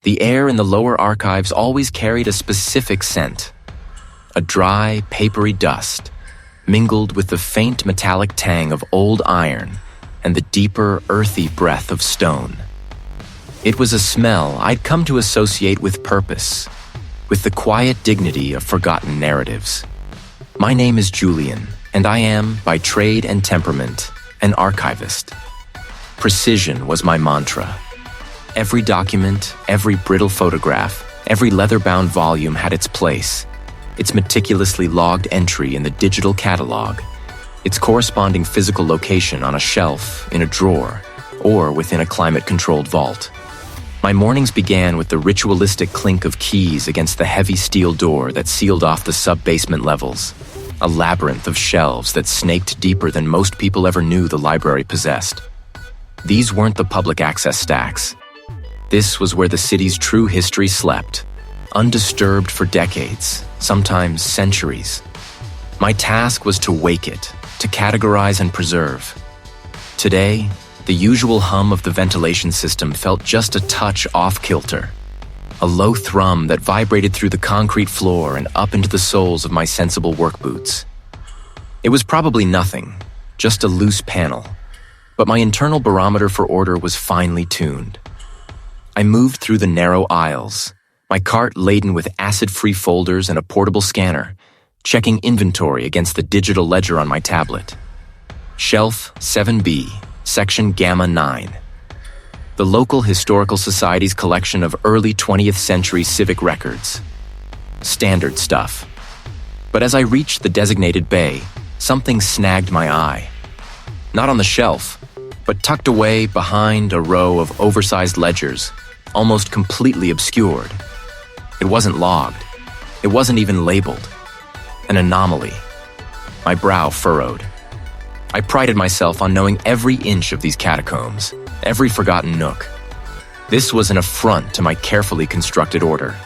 The air in the lower archives always carried a specific scent, a dry, papery dust, mingled with the faint metallic tang of old iron and the deeper, earthy breath of stone. It was a smell I'd come to associate with purpose, with the quiet dignity of forgotten narratives. My name is Julian, and I am, by trade and temperament, an archivist. Precision was my mantra. Every document, every brittle photograph, every leather-bound volume had its place, its meticulously logged entry in the digital catalog, its corresponding physical location on a shelf, in a drawer, or within a climate-controlled vault. My mornings began with the ritualistic clink of keys against the heavy steel door that sealed off the sub-basement levels, a labyrinth of shelves that snaked deeper than most people ever knew the library possessed. These weren't the public access stacks. This was where the city's true history slept, undisturbed for decades, sometimes centuries. My task was to wake it, to categorize and preserve. Today, the usual hum of the ventilation system felt just a touch off-kilter, a low thrum that vibrated through the concrete floor and up into the soles of my sensible work boots. It was probably nothing, just a loose panel, but my internal barometer for order was finely tuned. I moved through the narrow aisles, my cart laden with acid-free folders and a portable scanner, checking inventory against the digital ledger on my tablet. Shelf 7B, Section Gamma 9. The local historical society's collection of early 20th century civic records. Standard stuff. But as I reached the designated bay, something snagged my eye. Not on the shelf, but tucked away behind a row of oversized ledgers, almost completely obscured. It wasn't logged. It wasn't even labeled. An anomaly. My brow furrowed. I prided myself on knowing every inch of these catacombs, every forgotten nook. This was an affront to my carefully constructed order.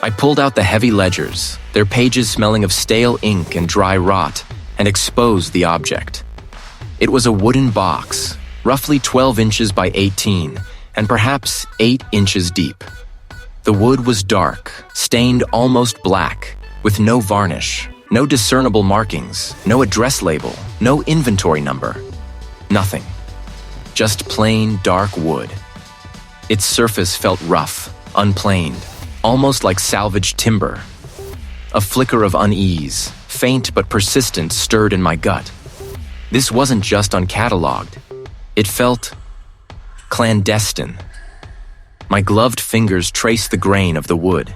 I pulled out the heavy ledgers, their pages smelling of stale ink and dry rot, and exposed the object. It was a wooden box, roughly 12 inches by 18, and perhaps 8 inches deep. The wood was dark, stained almost black, with no varnish, no discernible markings, no address label, no inventory number. Nothing. Just plain, dark wood. Its surface felt rough, unplaned, almost like salvaged timber. A flicker of unease, faint but persistent, stirred in my gut. This wasn't just uncatalogued. It felt clandestine. My gloved fingers traced the grain of the wood.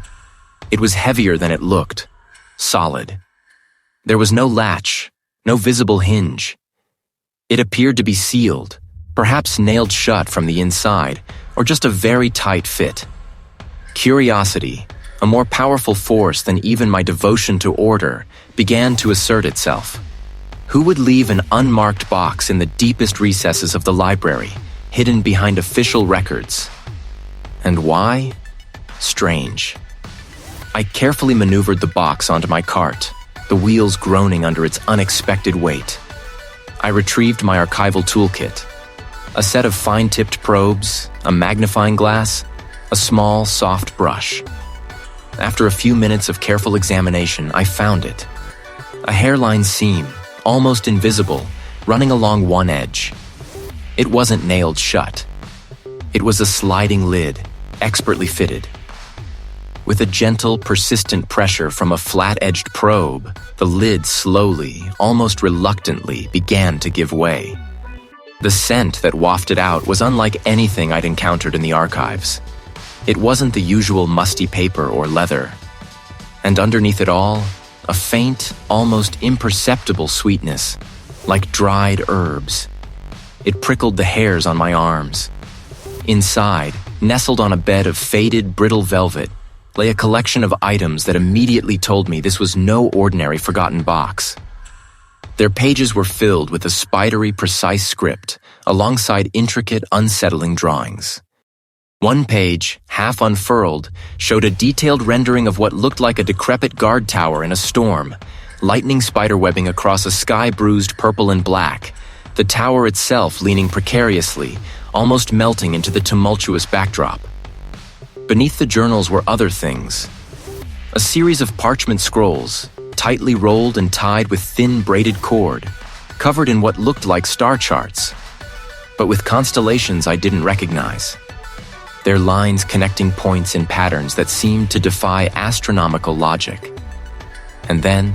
It was heavier than it looked, solid. There was no latch, no visible hinge. It appeared to be sealed, perhaps nailed shut from the inside, or just a very tight fit. Curiosity, a more powerful force than even my devotion to order, began to assert itself. Who would leave an unmarked box in the deepest recesses of the library, hidden behind official records? And why? Strange. I carefully maneuvered the box onto my cart, the wheels groaning under its unexpected weight. I retrieved my archival toolkit, a set of fine-tipped probes, a magnifying glass, a small, soft brush. After a few minutes of careful examination, I found it. A hairline seam, almost invisible, running along one edge. It wasn't nailed shut. It was a sliding lid, expertly fitted. With a gentle, persistent pressure from a flat-edged probe, the lid slowly, almost reluctantly, began to give way. The scent that wafted out was unlike anything I'd encountered in the archives. It wasn't the usual musty paper or leather. And underneath it all, a faint, almost imperceptible sweetness, like dried herbs. It prickled the hairs on my arms. Inside, nestled on a bed of faded, brittle velvet, lay a collection of items that immediately told me this was no ordinary forgotten box. Their pages were filled with a spidery, precise script, alongside intricate, unsettling drawings. One page, half unfurled, showed a detailed rendering of what looked like a decrepit guard tower in a storm, lightning spiderwebbing across a sky-bruised purple and black, the tower itself leaning precariously, almost melting into the tumultuous backdrop. Beneath the journals were other things. A series of parchment scrolls, tightly rolled and tied with thin braided cord, covered in what looked like star charts, but with constellations I didn't recognize. Their lines connecting points in patterns that seemed to defy astronomical logic. And then,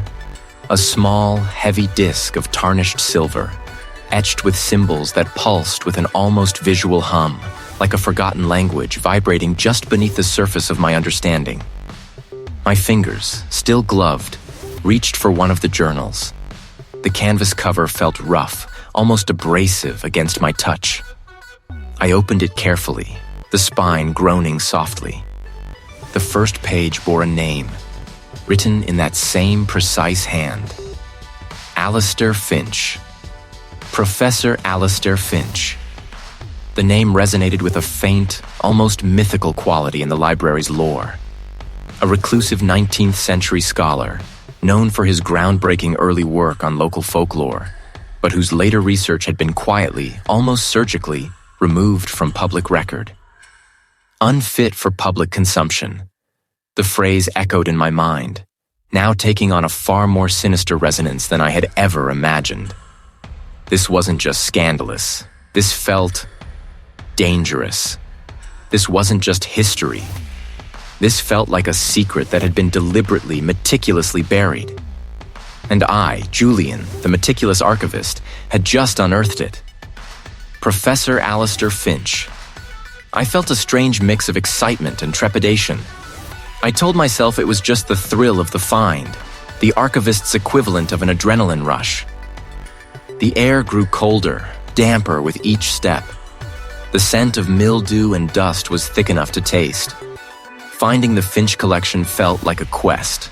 a small, heavy disk of tarnished silver, etched with symbols that pulsed with an almost visual hum, like a forgotten language vibrating just beneath the surface of my understanding. My fingers, still gloved, reached for one of the journals. The canvas cover felt rough, almost abrasive against my touch. I opened it carefully, the spine groaning softly. The first page bore a name, written in that same precise hand. Alistair Finch. Professor Alistair Finch. The name resonated with a faint, almost mythical quality in the library's lore. A reclusive 19th century scholar, known for his groundbreaking early work on local folklore, but whose later research had been quietly, almost surgically, removed from public record. Unfit for public consumption. The phrase echoed in my mind, now taking on a far more sinister resonance than I had ever imagined. This wasn't just scandalous. This felt dangerous. This wasn't just history. This felt like a secret that had been deliberately, meticulously buried. And I, Julian, the meticulous archivist, had just unearthed it. Professor Alistair Finch. I felt a strange mix of excitement and trepidation. I told myself it was just the thrill of the find, the archivist's equivalent of an adrenaline rush. The air grew colder, damper with each step. The scent of mildew and dust was thick enough to taste. Finding the Finch collection felt like a quest.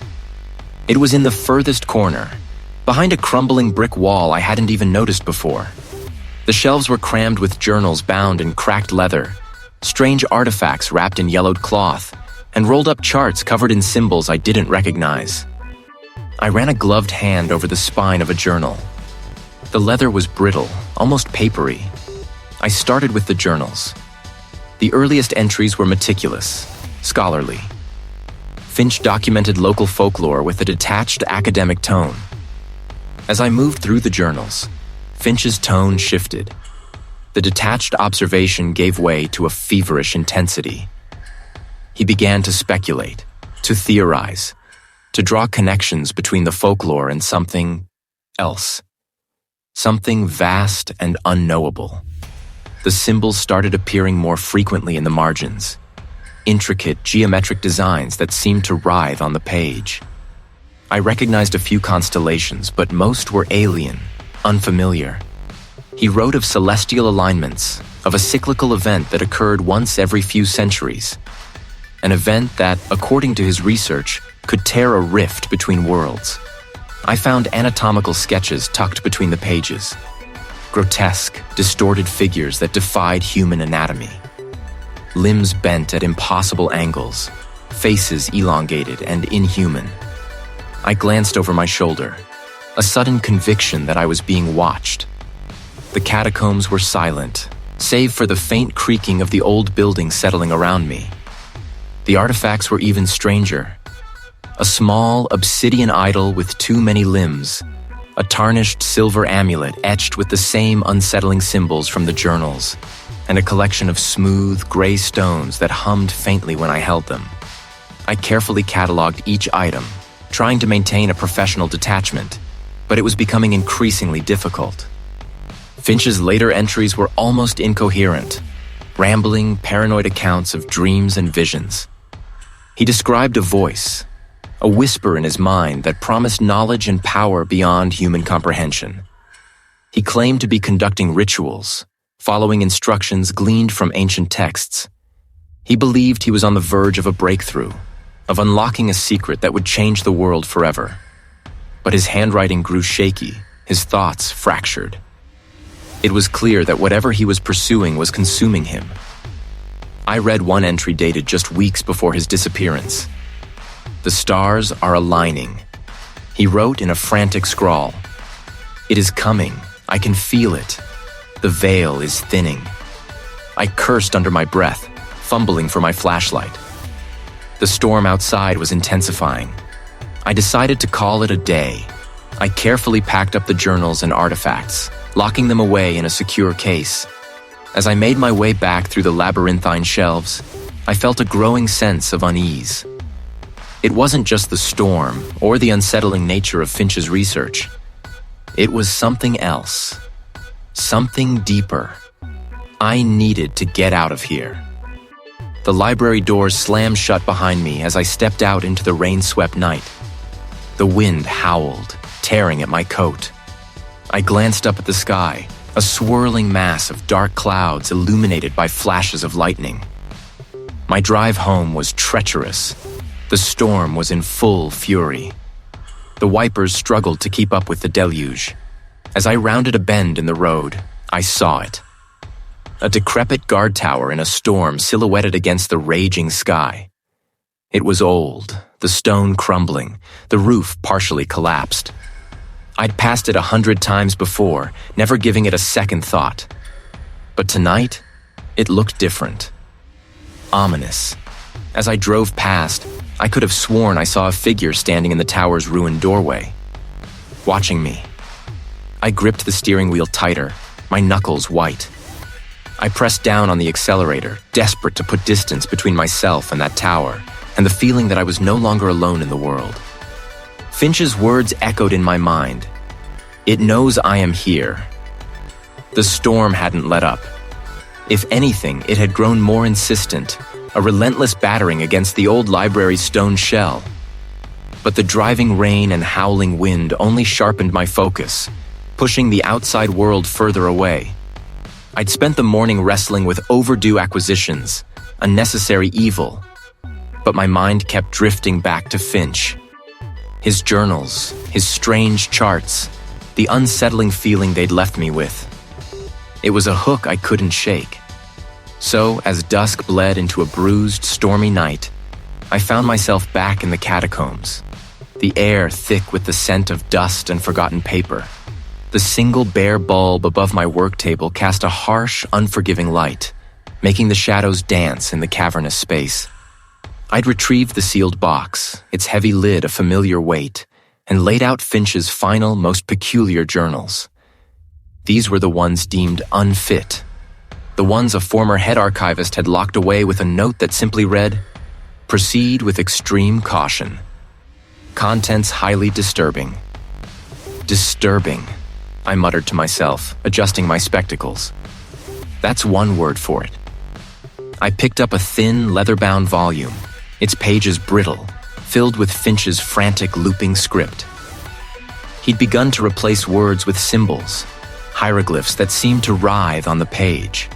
It was in the furthest corner, behind a crumbling brick wall I hadn't even noticed before. The shelves were crammed with journals bound in cracked leather, strange artifacts wrapped in yellowed cloth, and rolled-up charts covered in symbols I didn't recognize. I ran a gloved hand over the spine of a journal. The leather was brittle, almost papery. I started with the journals. The earliest entries were meticulous, scholarly. Finch documented local folklore with a detached academic tone. As I moved through the journals, Finch's tone shifted. The detached observation gave way to a feverish intensity. He began to speculate, to theorize, to draw connections between the folklore and something else. Something vast and unknowable. The symbols started appearing more frequently in the margins. Intricate geometric designs that seemed to writhe on the page. I recognized a few constellations, but most were alien, unfamiliar. He wrote of celestial alignments, of a cyclical event that occurred once every few centuries. An event that, according to his research, could tear a rift between worlds. I found anatomical sketches tucked between the pages. Grotesque, distorted figures that defied human anatomy. Limbs bent at impossible angles, faces elongated and inhuman. I glanced over my shoulder, a sudden conviction that I was being watched. The catacombs were silent, save for the faint creaking of the old building settling around me. The artifacts were even stranger. A small obsidian idol with too many limbs, a tarnished silver amulet etched with the same unsettling symbols from the journals, and a collection of smooth, gray stones that hummed faintly when I held them. I carefully cataloged each item, trying to maintain a professional detachment, but it was becoming increasingly difficult. Finch's later entries were almost incoherent, rambling, paranoid accounts of dreams and visions. He described a voice, a whisper in his mind that promised knowledge and power beyond human comprehension. He claimed to be conducting rituals, following instructions gleaned from ancient texts. He believed he was on the verge of a breakthrough, of unlocking a secret that would change the world forever. But his handwriting grew shaky, his thoughts fractured. It was clear that whatever he was pursuing was consuming him. I read one entry dated just weeks before his disappearance. "The stars are aligning," he wrote in a frantic scrawl. "It is coming. I can feel it. The veil is thinning." I cursed under my breath, fumbling for my flashlight. The storm outside was intensifying. I decided to call it a day. I carefully packed up the journals and artifacts, locking them away in a secure case. As I made my way back through the labyrinthine shelves, I felt a growing sense of unease. It wasn't just the storm or the unsettling nature of Finch's research. It was something else. Something deeper. I needed to get out of here. The library doors slammed shut behind me as I stepped out into the rain-swept night. The wind howled, tearing at my coat. I glanced up at the sky, a swirling mass of dark clouds illuminated by flashes of lightning. My drive home was treacherous. The storm was in full fury. The wipers struggled to keep up with the deluge. As I rounded a bend in the road, I saw it. A decrepit guard tower in a storm silhouetted against the raging sky. It was old, the stone crumbling, the roof partially collapsed. I'd passed it 100 times before, never giving it a second thought. But tonight, it looked different. Ominous. As I drove past, I could have sworn I saw a figure standing in the tower's ruined doorway, watching me. I gripped the steering wheel tighter, my knuckles white. I pressed down on the accelerator, desperate to put distance between myself and that tower, and the feeling that I was no longer alone in the world. Finch's words echoed in my mind. It knows I am here. The storm hadn't let up. If anything, it had grown more insistent, a relentless battering against the old library's stone shell. But the driving rain and howling wind only sharpened my focus, pushing the outside world further away. I'd spent the morning wrestling with overdue acquisitions, a necessary evil, but my mind kept drifting back to Finch. His journals, his strange charts, the unsettling feeling they'd left me with. It was a hook I couldn't shake. So, as dusk bled into a bruised, stormy night, I found myself back in the catacombs, the air thick with the scent of dust and forgotten paper. The single bare bulb above my work table cast a harsh, unforgiving light, making the shadows dance in the cavernous space. I'd retrieved the sealed box, its heavy lid a familiar weight, and laid out Finch's final, most peculiar journals. These were the ones deemed unfit, the ones a former head archivist had locked away with a note that simply read, "Proceed with extreme caution. Contents highly disturbing." Disturbing, I muttered to myself, adjusting my spectacles. That's one word for it. I picked up a thin, leather-bound volume, its pages brittle, filled with Finch's frantic, looping script. He'd begun to replace words with symbols, hieroglyphs that seemed to writhe on the page.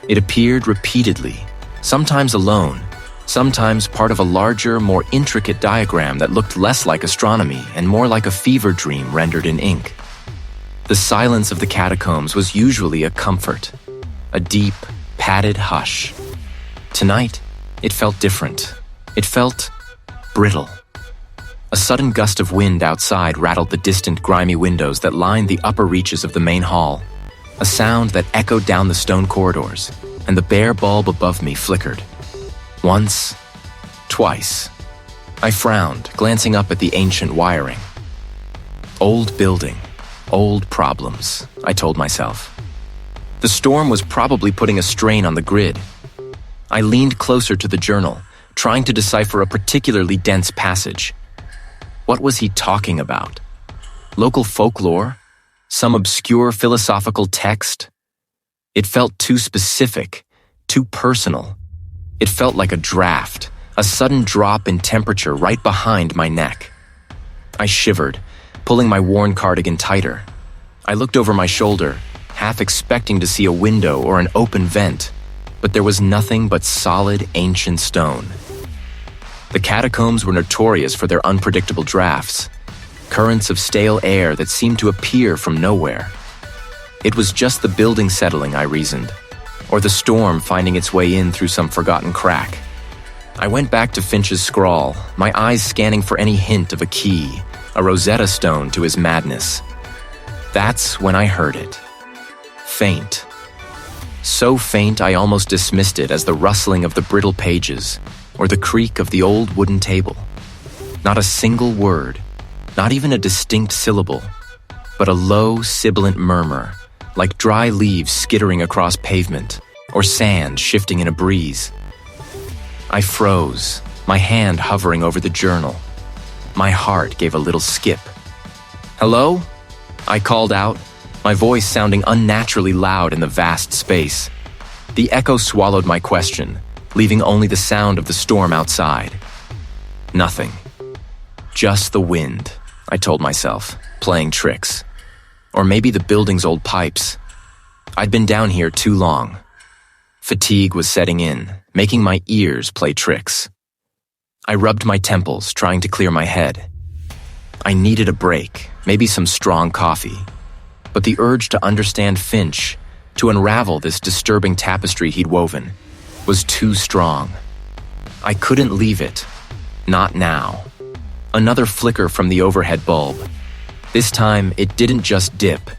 It appeared repeatedly, sometimes alone, sometimes part of a larger, more intricate diagram that looked less like astronomy and more like a fever dream rendered in ink. The silence of the catacombs was usually a comfort, a deep, padded hush. Tonight, it felt different. It felt brittle. A sudden gust of wind outside rattled the distant, grimy windows that lined the upper reaches of the main hall, a sound that echoed down the stone corridors, and the bare bulb above me flickered. Once, twice. I frowned, glancing up at the ancient wiring. Old building, old problems, I told myself. The storm was probably putting a strain on the grid. I leaned closer to the journal, trying to decipher a particularly dense passage. What was he talking about? Local folklore? Some obscure philosophical text? It felt too specific, too personal. It felt like a draft, a sudden drop in temperature right behind my neck. I shivered, pulling my worn cardigan tighter. I looked over my shoulder, half expecting to see a window or an open vent, but there was nothing but solid, ancient stone. The catacombs were notorious for their unpredictable drafts, currents of stale air that seemed to appear from nowhere. It was just the building settling, I reasoned, or the storm finding its way in through some forgotten crack. I went back to Finch's scrawl, my eyes scanning for any hint of a key, a Rosetta Stone to his madness. That's when I heard it. Faint. So faint I almost dismissed it as the rustling of the brittle pages, or the creak of the old wooden table. Not a single word, not even a distinct syllable, but a low, sibilant murmur, like dry leaves skittering across pavement, or sand shifting in a breeze. I froze, my hand hovering over the journal. My heart gave a little skip. "Hello?" I called out, my voice sounding unnaturally loud in the vast space. The echo swallowed my question, leaving only the sound of the storm outside. Nothing. Just the wind, I told myself, playing tricks. Or maybe the building's old pipes. I'd been down here too long. Fatigue was setting in, making my ears play tricks. I rubbed my temples, trying to clear my head. I needed a break, maybe some strong coffee. But the urge to understand Finch, to unravel this disturbing tapestry he'd woven, was too strong. I couldn't leave it. Not now. Another flicker from the overhead bulb. This time, it didn't just dip.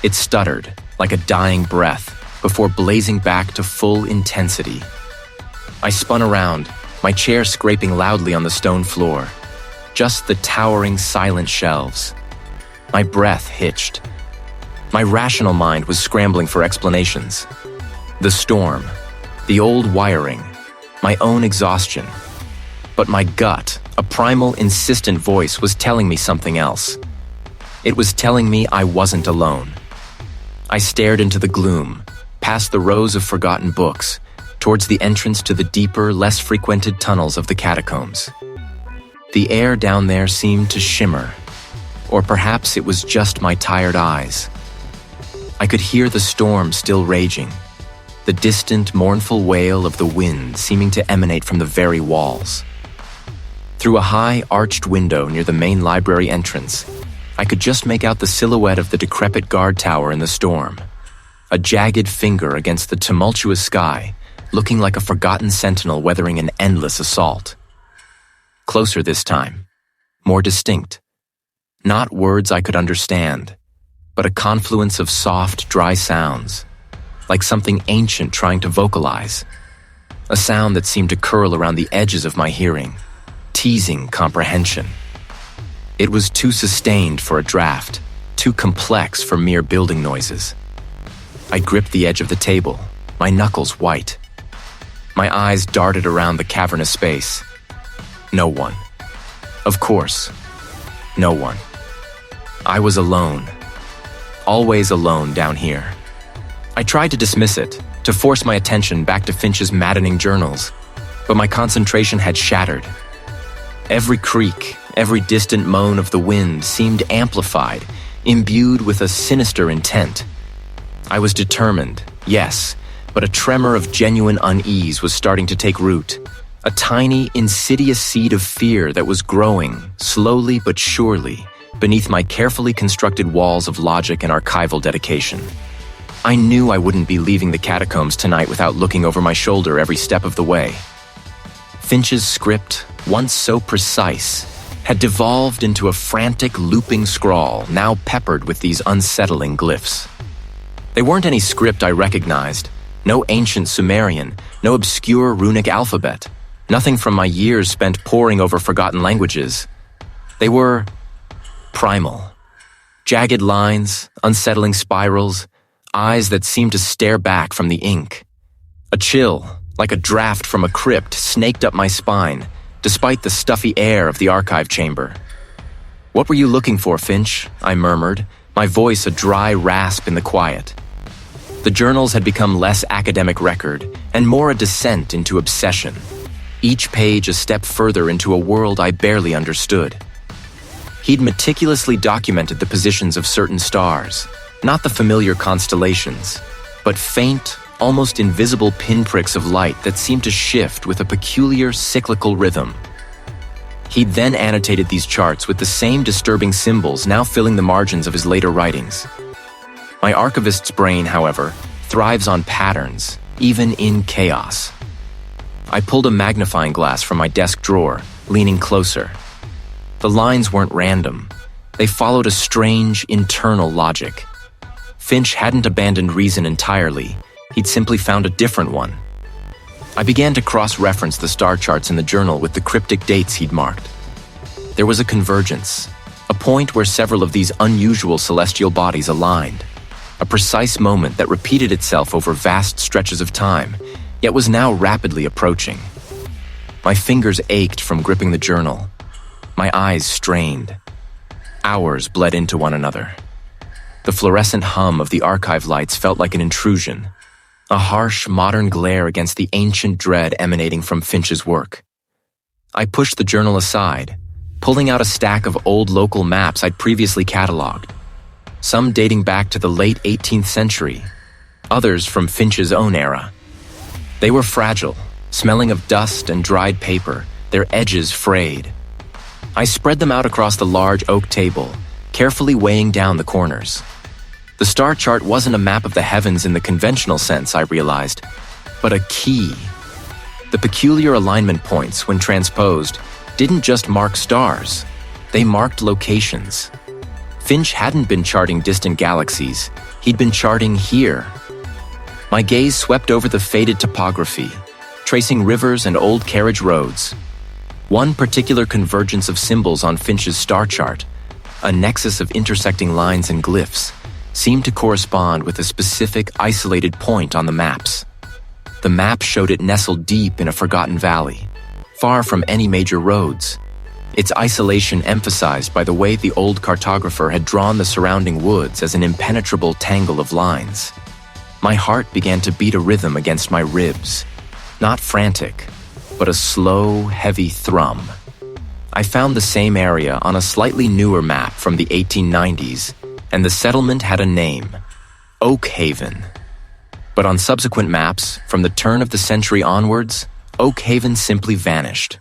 It stuttered, like a dying breath, before blazing back to full intensity. I spun around, my chair scraping loudly on the stone floor. Just the towering, silent shelves. My breath hitched. My rational mind was scrambling for explanations. The storm, the old wiring, my own exhaustion. But my gut, a primal, insistent voice, was telling me something else. It was telling me I wasn't alone. I stared into the gloom, past the rows of forgotten books, towards the entrance to the deeper, less frequented tunnels of the catacombs. The air down there seemed to shimmer, or perhaps it was just my tired eyes. I could hear the storm still raging, the distant, mournful wail of the wind seeming to emanate from the very walls. Through a high, arched window near the main library entrance, I could just make out the silhouette of the decrepit guard tower in the storm, a jagged finger against the tumultuous sky, looking like a forgotten sentinel weathering an endless assault. Closer this time, more distinct. Not words I could understand, but a confluence of soft, dry sounds, like something ancient trying to vocalize. A sound that seemed to curl around the edges of my hearing, teasing comprehension. It was too sustained for a draft, too complex for mere building noises. I gripped the edge of the table, my knuckles white. My eyes darted around the cavernous space. No one. Of course, no one. I was alone. Always alone down here. I tried to dismiss it, to force my attention back to Finch's maddening journals, but my concentration had shattered. Every creak, every distant moan of the wind seemed amplified, imbued with a sinister intent. I was determined, yes, but a tremor of genuine unease was starting to take root. A tiny, insidious seed of fear that was growing, slowly but surely, beneath my carefully constructed walls of logic and archival dedication. I knew I wouldn't be leaving the catacombs tonight without looking over my shoulder every step of the way. Finch's script, once so precise, had devolved into a frantic, looping scrawl, now peppered with these unsettling glyphs. They weren't any script I recognized, no ancient Sumerian, no obscure runic alphabet, nothing from my years spent poring over forgotten languages. They were primal. Jagged lines, unsettling spirals, eyes that seemed to stare back from the ink. A chill, like a draft from a crypt, snaked up my spine, despite the stuffy air of the archive chamber. "What were you looking for, Finch?" I murmured, my voice a dry rasp in the quiet. The journals had become less academic record and more a descent into obsession, each page a step further into a world I barely understood. He'd meticulously documented the positions of certain stars, not the familiar constellations, but faint, almost invisible pinpricks of light that seemed to shift with a peculiar cyclical rhythm. He'd then annotated these charts with the same disturbing symbols now filling the margins of his later writings. My archivist's brain, however, thrives on patterns, even in chaos. I pulled a magnifying glass from my desk drawer, leaning closer. The lines weren't random. They followed a strange, internal logic. Finch hadn't abandoned reason entirely. He'd simply found a different one. I began to cross-reference the star charts in the journal with the cryptic dates he'd marked. There was a convergence, a point where several of these unusual celestial bodies aligned, a precise moment that repeated itself over vast stretches of time, yet was now rapidly approaching. My fingers ached from gripping the journal. My eyes strained. Hours bled into one another. The fluorescent hum of the archive lights felt like an intrusion, a harsh, modern glare against the ancient dread emanating from Finch's work. I pushed the journal aside, pulling out a stack of old local maps I'd previously cataloged, some dating back to the late 18th century, others from Finch's own era. They were fragile, smelling of dust and dried paper, their edges frayed. I spread them out across the large oak table, carefully weighing down the corners. The star chart wasn't a map of the heavens in the conventional sense, I realized, but a key. The peculiar alignment points, when transposed, didn't just mark stars, they marked locations. Finch hadn't been charting distant galaxies, he'd been charting here. My gaze swept over the faded topography, tracing rivers and old carriage roads. One particular convergence of symbols on Finch's star chart, a nexus of intersecting lines and glyphs, seemed to correspond with a specific, isolated point on the maps. The map showed it nestled deep in a forgotten valley, far from any major roads, its isolation emphasized by the way the old cartographer had drawn the surrounding woods as an impenetrable tangle of lines. My heart began to beat a rhythm against my ribs, not frantic, but a slow, heavy thrum. I found the same area on a slightly newer map from the 1890s, and the settlement had a name, Oak Haven. But on subsequent maps, from the turn of the century onwards, Oak Haven simply vanished.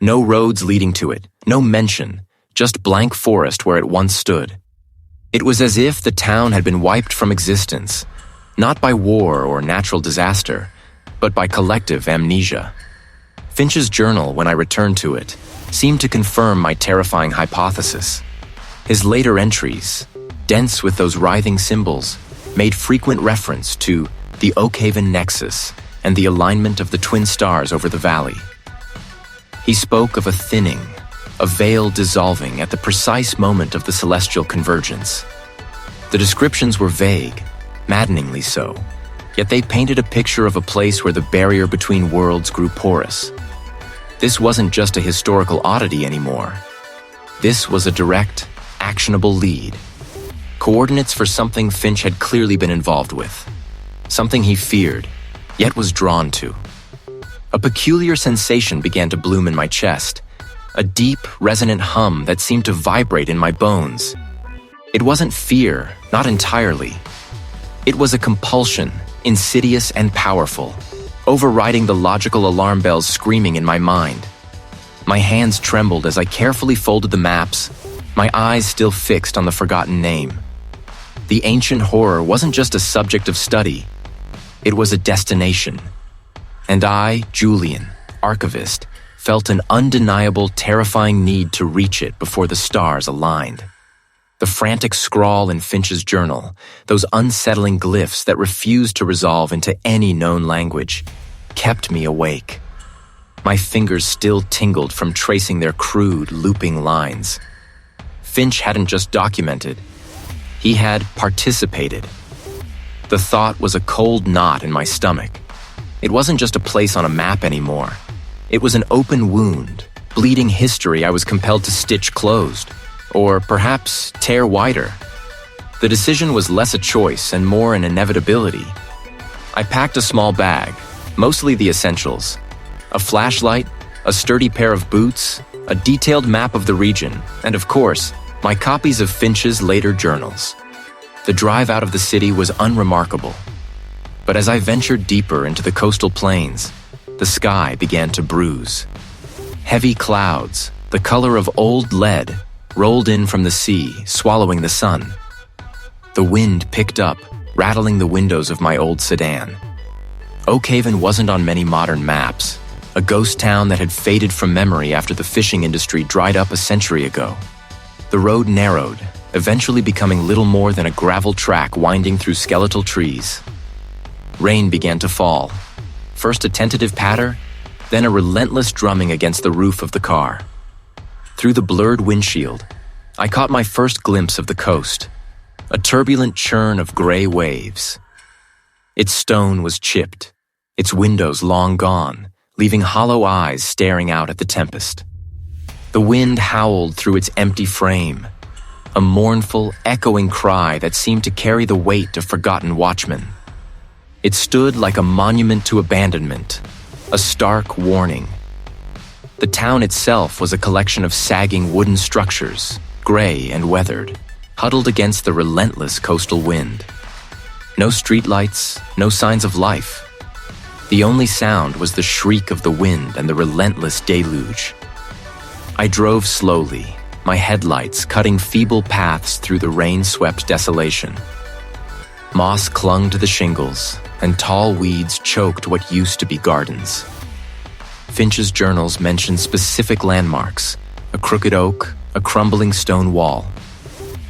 No roads leading to it, no mention, just blank forest where it once stood. It was as if the town had been wiped from existence, not by war or natural disaster, but by collective amnesia. Finch's journal, when I returned to it, seemed to confirm my terrifying hypothesis. His later entries, dense with those writhing symbols, made frequent reference to the Oakhaven Nexus and the alignment of the twin stars over the valley. He spoke of a thinning, a veil dissolving at the precise moment of the celestial convergence. The descriptions were vague, maddeningly so, yet they painted a picture of a place where the barrier between worlds grew porous. This wasn't just a historical oddity anymore. This was a direct, actionable lead. Coordinates for something Finch had clearly been involved with. Something he feared, yet was drawn to. A peculiar sensation began to bloom in my chest, a deep, resonant hum that seemed to vibrate in my bones. It wasn't fear, not entirely. It was a compulsion, insidious and powerful, overriding the logical alarm bells screaming in my mind. My hands trembled as I carefully folded the maps, my eyes still fixed on the forgotten name. The ancient horror wasn't just a subject of study, it was a destination. And I, Julian, Archivist, felt an undeniable, terrifying need to reach it before the stars aligned. The frantic scrawl in Finch's journal, those unsettling glyphs that refused to resolve into any known language, kept me awake. My fingers still tingled from tracing their crude, looping lines. Finch hadn't just documented, he had participated. The thought was a cold knot in my stomach. It wasn't just a place on a map anymore. It was an open wound, bleeding history I was compelled to stitch closed, or perhaps tear wider. The decision was less a choice and more an inevitability. I packed a small bag, mostly the essentials: a flashlight, a sturdy pair of boots, a detailed map of the region, and of course, my copies of Finch's later journals. The drive out of the city was unremarkable. But as I ventured deeper into the coastal plains, the sky began to bruise. Heavy clouds, the color of old lead, rolled in from the sea, swallowing the sun. The wind picked up, rattling the windows of my old sedan. Oakhaven wasn't on many modern maps, a ghost town that had faded from memory after the fishing industry dried up a century ago. The road narrowed, eventually becoming little more than a gravel track winding through skeletal trees. Rain began to fall, first a tentative patter, then a relentless drumming against the roof of the car. Through the blurred windshield, I caught my first glimpse of the coast, a turbulent churn of gray waves. Its stone was chipped, its windows long gone, leaving hollow eyes staring out at the tempest. The wind howled through its empty frame, a mournful, echoing cry that seemed to carry the weight of forgotten watchmen. It stood like a monument to abandonment, a stark warning. The town itself was a collection of sagging wooden structures, gray and weathered, huddled against the relentless coastal wind. No streetlights, no signs of life. The only sound was the shriek of the wind and the relentless deluge. I drove slowly, my headlights cutting feeble paths through the rain-swept desolation. Moss clung to the shingles, and tall weeds choked what used to be gardens. Finch's journals mentioned specific landmarks, a crooked oak, a crumbling stone wall,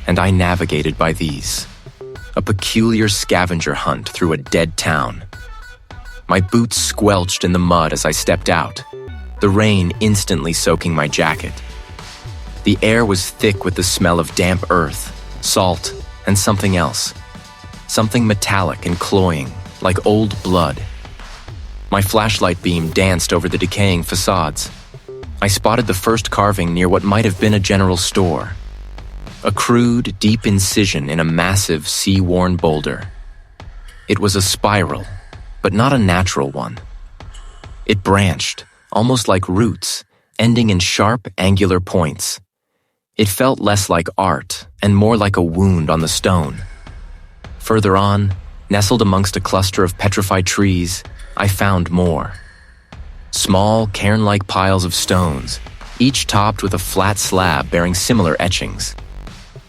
and I navigated by these. A peculiar scavenger hunt through a dead town. My boots squelched in the mud as I stepped out, the rain instantly soaking my jacket. The air was thick with the smell of damp earth, salt, and something else. Something metallic and cloying, like old blood. My flashlight beam danced over the decaying facades. I spotted the first carving near what might have been a general store. A crude, deep incision in a massive, sea-worn boulder. It was a spiral, but not a natural one. It branched, almost like roots, ending in sharp, angular points. It felt less like art and more like a wound on the stone. Further on, nestled amongst a cluster of petrified trees, I found more. Small, cairn-like piles of stones, each topped with a flat slab bearing similar etchings.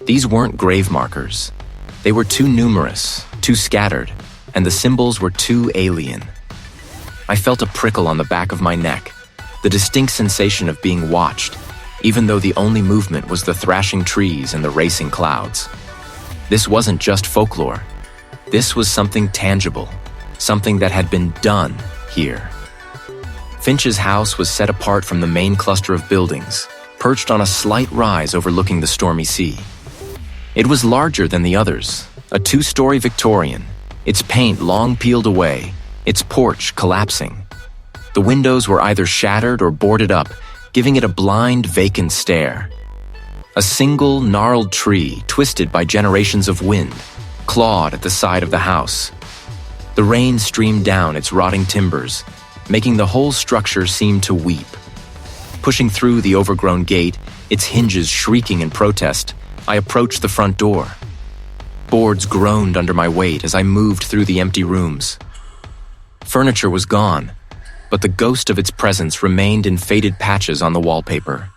These weren't grave markers. They were too numerous, too scattered, and the symbols were too alien. I felt a prickle on the back of my neck, the distinct sensation of being watched, even though the only movement was the thrashing trees and the racing clouds. This wasn't just folklore. This was something tangible, something that had been done here. Finch's house was set apart from the main cluster of buildings, perched on a slight rise overlooking the stormy sea. It was larger than the others, a 2-story Victorian, its paint long peeled away, its porch collapsing. The windows were either shattered or boarded up, giving it a blind, vacant stare. A single, gnarled tree, twisted by generations of wind, clawed at the side of the house. The rain streamed down its rotting timbers, making the whole structure seem to weep. Pushing through the overgrown gate, its hinges shrieking in protest, I approached the front door. Boards groaned under my weight as I moved through the empty rooms. Furniture was gone, but the ghost of its presence remained in faded patches on the wallpaper.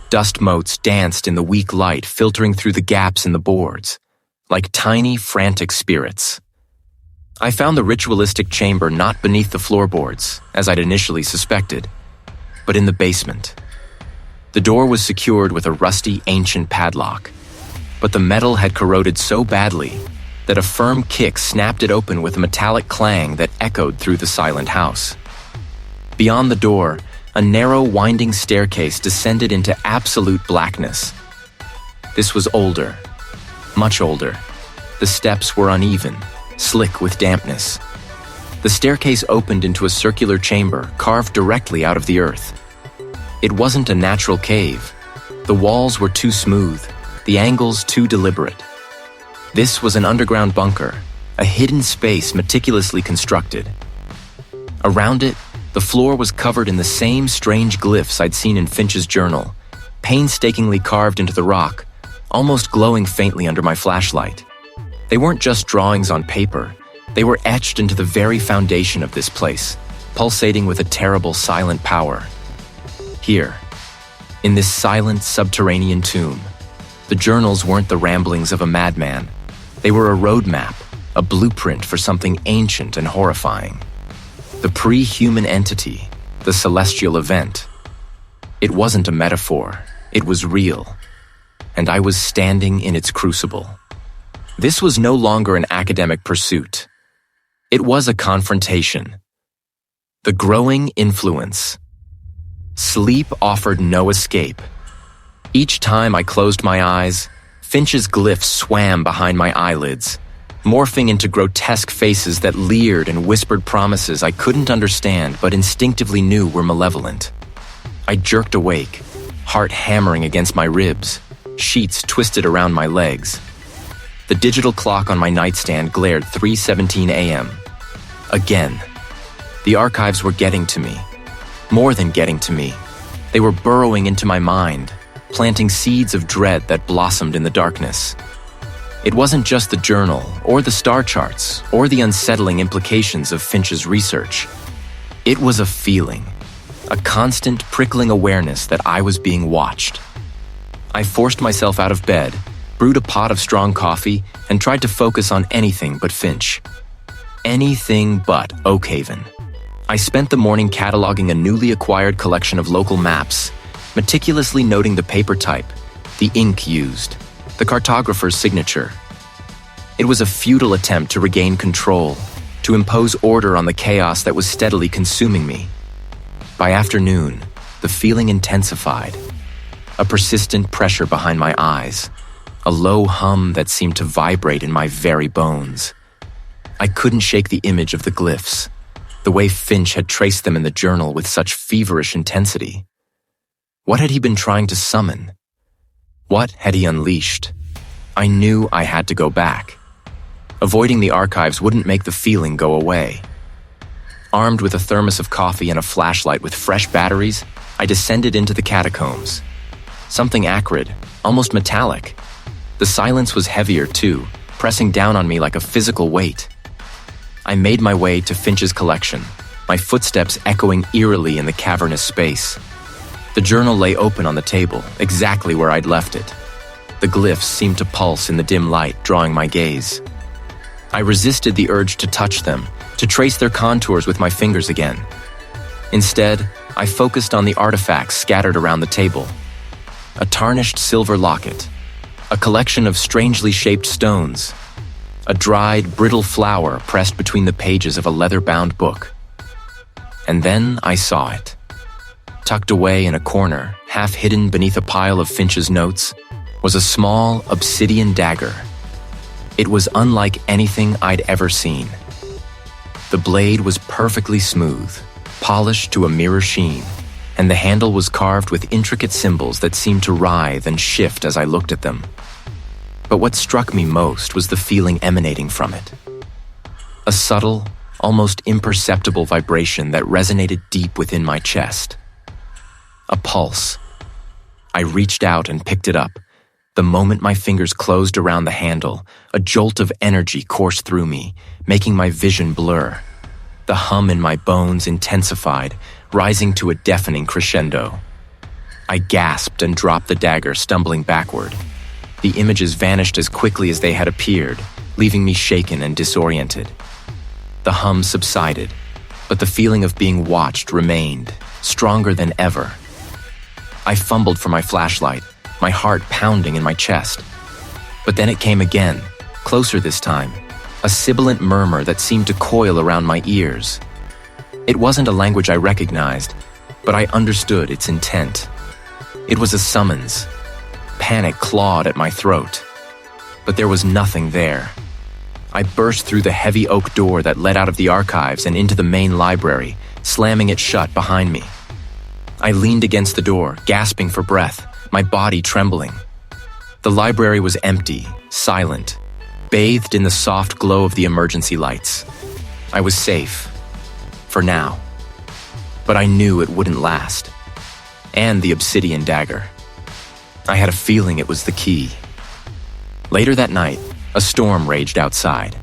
Dust motes danced in the weak light filtering through the gaps in the boards, like tiny, frantic spirits. I found the ritualistic chamber not beneath the floorboards, as I'd initially suspected, but in the basement. The door was secured with a rusty, ancient padlock, but the metal had corroded so badly that a firm kick snapped it open with a metallic clang that echoed through the silent house. Beyond the door, a narrow, winding staircase descended into absolute blackness. This was older, much older. The steps were uneven, slick with dampness. The staircase opened into a circular chamber carved directly out of the earth. It wasn't a natural cave. The walls were too smooth, the angles too deliberate. This was an underground bunker, a hidden space meticulously constructed. Around it, the floor was covered in the same strange glyphs I'd seen in Finch's journal, painstakingly carved into the rock, almost glowing faintly under my flashlight. They weren't just drawings on paper, they were etched into the very foundation of this place, pulsating with a terrible silent power. Here, in this silent subterranean tomb, the journals weren't the ramblings of a madman. They were a roadmap, a blueprint for something ancient and horrifying. The pre-human entity, the celestial event. It wasn't a metaphor, it was real, and I was standing in its crucible. This was no longer an academic pursuit. It was a confrontation, The growing influence. Sleep offered no escape. Each time I closed my eyes, Finch's glyphs swam behind my eyelids, morphing into grotesque faces that leered and whispered promises I couldn't understand but instinctively knew were malevolent. I jerked awake, heart hammering against my ribs, sheets twisted around my legs. The digital clock on my nightstand glared 3:17 a.m. Again. The archives were getting to me. More than getting to me. They were burrowing into my mind, planting seeds of dread that blossomed in the darkness. It wasn't just the journal, or the star charts, or the unsettling implications of Finch's research. It was a feeling, a constant prickling awareness that I was being watched. I forced myself out of bed, brewed a pot of strong coffee, and tried to focus on anything but Finch. Anything but Oakhaven. I spent the morning cataloging a newly acquired collection of local maps, meticulously noting the paper type, the ink used, the cartographer's signature. It was a futile attempt to regain control, to impose order on the chaos that was steadily consuming me. By afternoon, the feeling intensified. A persistent pressure behind my eyes, a low hum that seemed to vibrate in my very bones. I couldn't shake the image of the glyphs, the way Finch had traced them in the journal with such feverish intensity. What had he been trying to summon? What had he unleashed? I knew I had to go back. Avoiding the archives wouldn't make the feeling go away. Armed with a thermos of coffee and a flashlight with fresh batteries, I descended into the catacombs. Something acrid, almost metallic. The silence was heavier too, pressing down on me like a physical weight. I made my way to Finch's collection, my footsteps echoing eerily in the cavernous space. The journal lay open on the table, exactly where I'd left it. The glyphs seemed to pulse in the dim light, drawing my gaze. I resisted the urge to touch them, to trace their contours with my fingers again. Instead, I focused on the artifacts scattered around the table. A tarnished silver locket, a collection of strangely shaped stones, a dried, brittle flower pressed between the pages of a leather-bound book. And then I saw it. Tucked away in a corner, half hidden beneath a pile of Finch's notes, was a small obsidian dagger. It was unlike anything I'd ever seen. The blade was perfectly smooth, polished to a mirror sheen, and the handle was carved with intricate symbols that seemed to writhe and shift as I looked at them. But what struck me most was the feeling emanating from it. A subtle, almost imperceptible vibration that resonated deep within my chest. A pulse. I reached out and picked it up. The moment my fingers closed around the handle, a jolt of energy coursed through me, making my vision blur. The hum in my bones intensified, rising to a deafening crescendo. I gasped and dropped the dagger, stumbling backward. The images vanished as quickly as they had appeared, leaving me shaken and disoriented. The hum subsided, but the feeling of being watched remained, stronger than ever. I fumbled for my flashlight, my heart pounding in my chest. But then it came again, closer this time, a sibilant murmur that seemed to coil around my ears. It wasn't a language I recognized, but I understood its intent. It was a summons. Panic clawed at my throat. But there was nothing there. I burst through the heavy oak door that led out of the archives and into the main library, slamming it shut behind me. I leaned against the door, gasping for breath, my body trembling. The library was empty, silent, bathed in the soft glow of the emergency lights. I was safe. For now. But I knew it wouldn't last. And the obsidian dagger. I had a feeling it was the key. Later that night, a storm raged outside.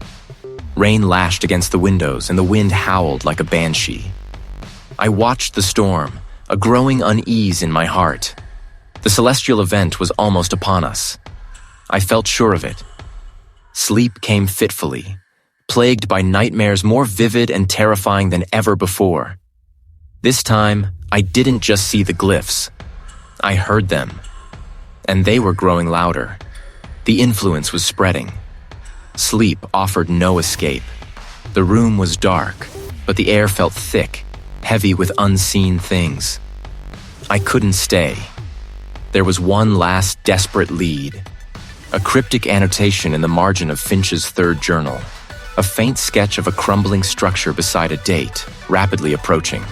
Rain lashed against the windows and the wind howled like a banshee. I watched the storm, a growing unease in my heart. The celestial event was almost upon us. I felt sure of it. Sleep came fitfully, plagued by nightmares more vivid and terrifying than ever before. This time, I didn't just see the glyphs. I heard them. And they were growing louder. The influence was spreading. Sleep offered no escape. The room was dark, but the air felt thick, heavy with unseen things. I couldn't stay. There was one last desperate lead. A cryptic annotation in the margin of Finch's third journal. A faint sketch of a crumbling structure beside a date, rapidly approaching.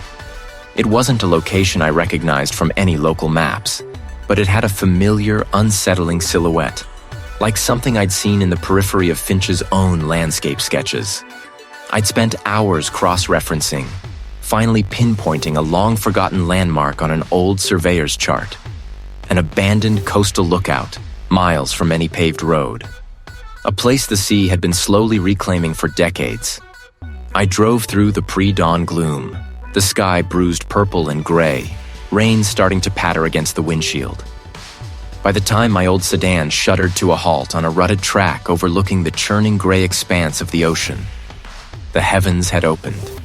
It wasn't a location I recognized from any local maps, but it had a familiar, unsettling silhouette, like something I'd seen in the periphery of Finch's own landscape sketches. I'd spent hours cross-referencing, finally pinpointing a long-forgotten landmark on an old surveyor's chart. An abandoned coastal lookout, miles from any paved road. A place the sea had been slowly reclaiming for decades. I drove through the pre-dawn gloom, the sky bruised purple and gray, rain starting to patter against the windshield. By the time my old sedan shuddered to a halt on a rutted track overlooking the churning gray expanse of the ocean, the heavens had opened.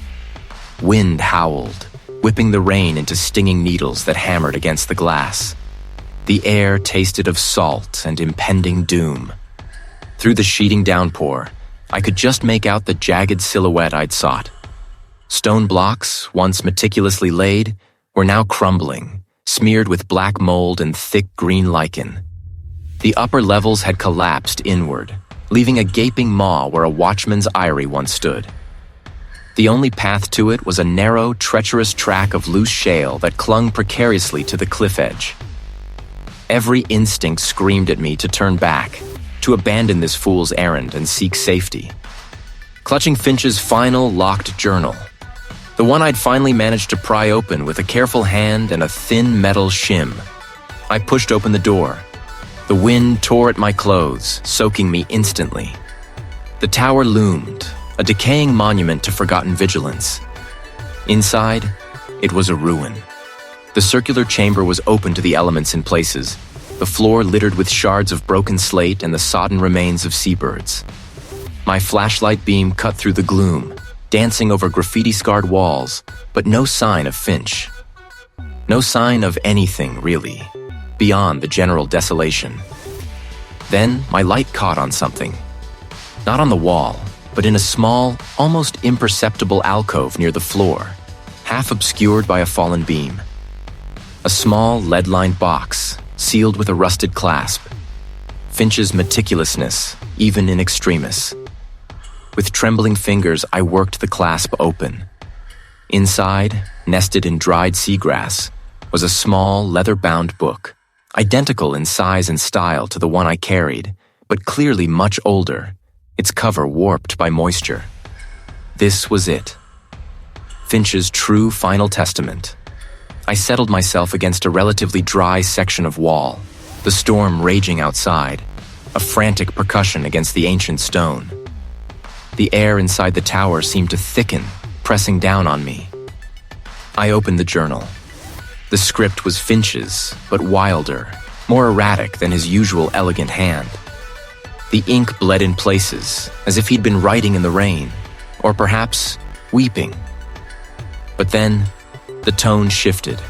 Wind howled, whipping the rain into stinging needles that hammered against the glass. The air tasted of salt and impending doom. Through the sheeting downpour, I could just make out the jagged silhouette I'd sought. Stone blocks, once meticulously laid, were now crumbling, smeared with black mold and thick green lichen. The upper levels had collapsed inward, leaving a gaping maw where a watchman's eyrie once stood. The only path to it was a narrow, treacherous track of loose shale that clung precariously to the cliff edge. Every instinct screamed at me to turn back, to abandon this fool's errand and seek safety. Clutching Finch's final locked journal, the one I'd finally managed to pry open with a careful hand and a thin metal shim, I pushed open the door. The wind tore at my clothes, soaking me instantly. The tower loomed, a decaying monument to forgotten vigilance. Inside, it was a ruin. The circular chamber was open to the elements in places, the floor littered with shards of broken slate and the sodden remains of seabirds. My flashlight beam cut through the gloom, dancing over graffiti-scarred walls, but no sign of Finch. No sign of anything, really, beyond the general desolation. Then my light caught on something. Not on the wall, but in a small, almost imperceptible alcove near the floor, half obscured by a fallen beam. A small, lead-lined box, sealed with a rusted clasp. Finch's meticulousness, even in extremis. With trembling fingers, I worked the clasp open. Inside, nested in dried seagrass, was a small, leather-bound book, identical in size and style to the one I carried, but clearly much older, its cover warped by moisture. This was it. Finch's true final testament. I settled myself against a relatively dry section of wall, the storm raging outside, a frantic percussion against the ancient stone. The air inside the tower seemed to thicken, pressing down on me. I opened the journal. The script was Finch's, but wilder, more erratic than his usual elegant hand. The ink bled in places, as if he'd been writing in the rain, or perhaps weeping. But then, the tone shifted.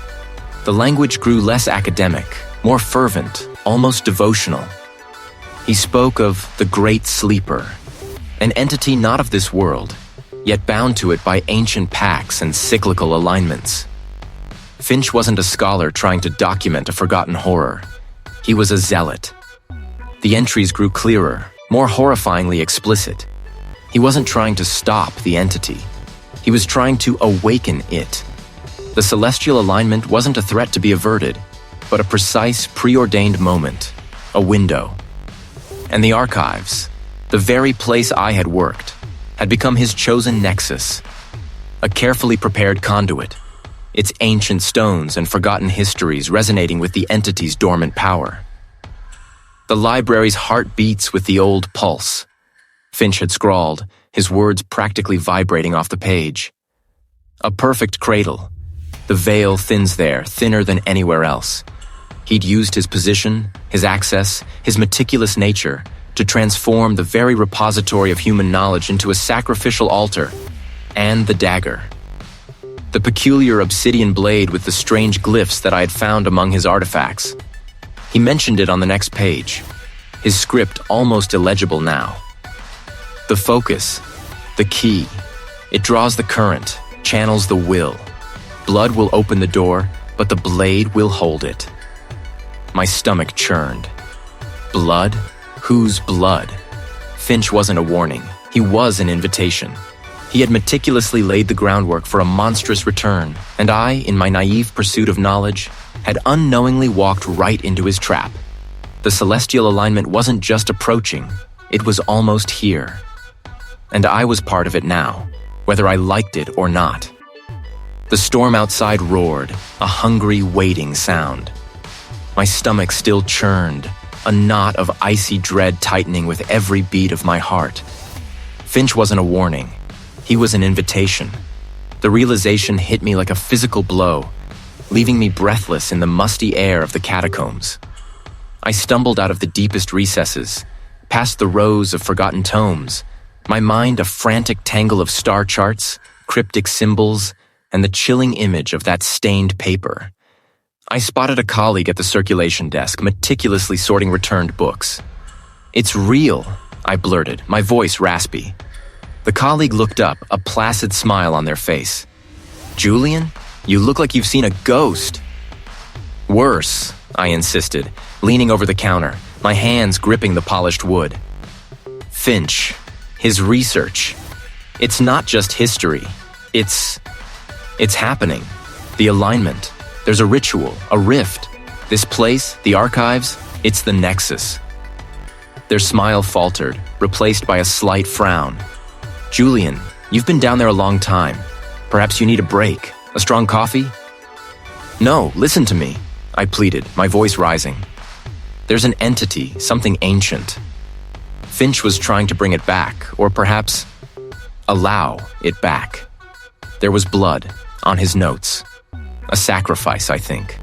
The language grew less academic, more fervent, almost devotional. He spoke of the Great Sleeper, an entity not of this world, yet bound to it by ancient pacts and cyclical alignments. Finch wasn't a scholar trying to document a forgotten horror. He was a zealot. The entries grew clearer, more horrifyingly explicit. He wasn't trying to stop the entity. He was trying to awaken it. The celestial alignment wasn't a threat to be averted, but a precise, preordained moment, a window. And the archives, the very place I had worked, had become his chosen nexus, a carefully prepared conduit, its ancient stones and forgotten histories resonating with the entity's dormant power. The library's heart beats with the old pulse. Finch had scrawled, his words practically vibrating off the page. A perfect cradle. The veil thins there, thinner than anywhere else. He'd used his position, his access, his meticulous nature to transform the very repository of human knowledge into a sacrificial altar, and the dagger. The peculiar obsidian blade with the strange glyphs that I had found among his artifacts. He mentioned it on the next page, his script almost illegible now. The focus, the key, it draws the current, channels the will. Blood will open the door, but the blade will hold it. My stomach churned. Blood? Whose blood? Finch wasn't a warning. He was an invitation. He had meticulously laid the groundwork for a monstrous return, and I, in my naive pursuit of knowledge, had unknowingly walked right into his trap. The celestial alignment wasn't just approaching, it was almost here. And I was part of it now, whether I liked it or not. The storm outside roared, a hungry, waiting sound. My stomach still churned, a knot of icy dread tightening with every beat of my heart. Finch wasn't a warning. He was an invitation. The realization hit me like a physical blow, leaving me breathless in the musty air of the catacombs. I stumbled out of the deepest recesses, past the rows of forgotten tomes, my mind a frantic tangle of star charts, cryptic symbols, and the chilling image of that stained paper. I spotted a colleague at the circulation desk, meticulously sorting returned books. "It's real," I blurted, my voice raspy. The colleague looked up, a placid smile on their face. "Julian, you look like you've seen a ghost." "Worse," I insisted, leaning over the counter, my hands gripping the polished wood. "Finch, his research. It's not just history. It's happening. The alignment. There's a ritual, a rift. This place, the archives, it's the nexus." Their smile faltered, replaced by a slight frown. "Julian, you've been down there a long time. Perhaps you need a break, a strong coffee?" "No, listen to me," I pleaded, my voice rising. "There's an entity, something ancient. Finch was trying to bring it back, or perhaps allow it back. There was blood on his notes. A sacrifice, I think."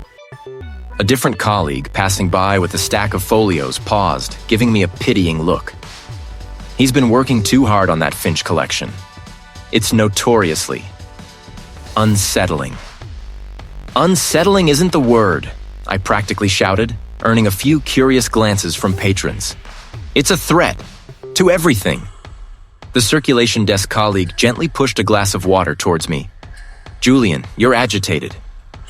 A different colleague, passing by with a stack of folios, paused, giving me a pitying look. "He's been working too hard on that Finch collection. It's notoriously unsettling." "Unsettling isn't the word," I practically shouted, earning a few curious glances from patrons. "It's a threat to everything." The circulation desk colleague gently pushed a glass of water towards me. "Julian, you're agitated.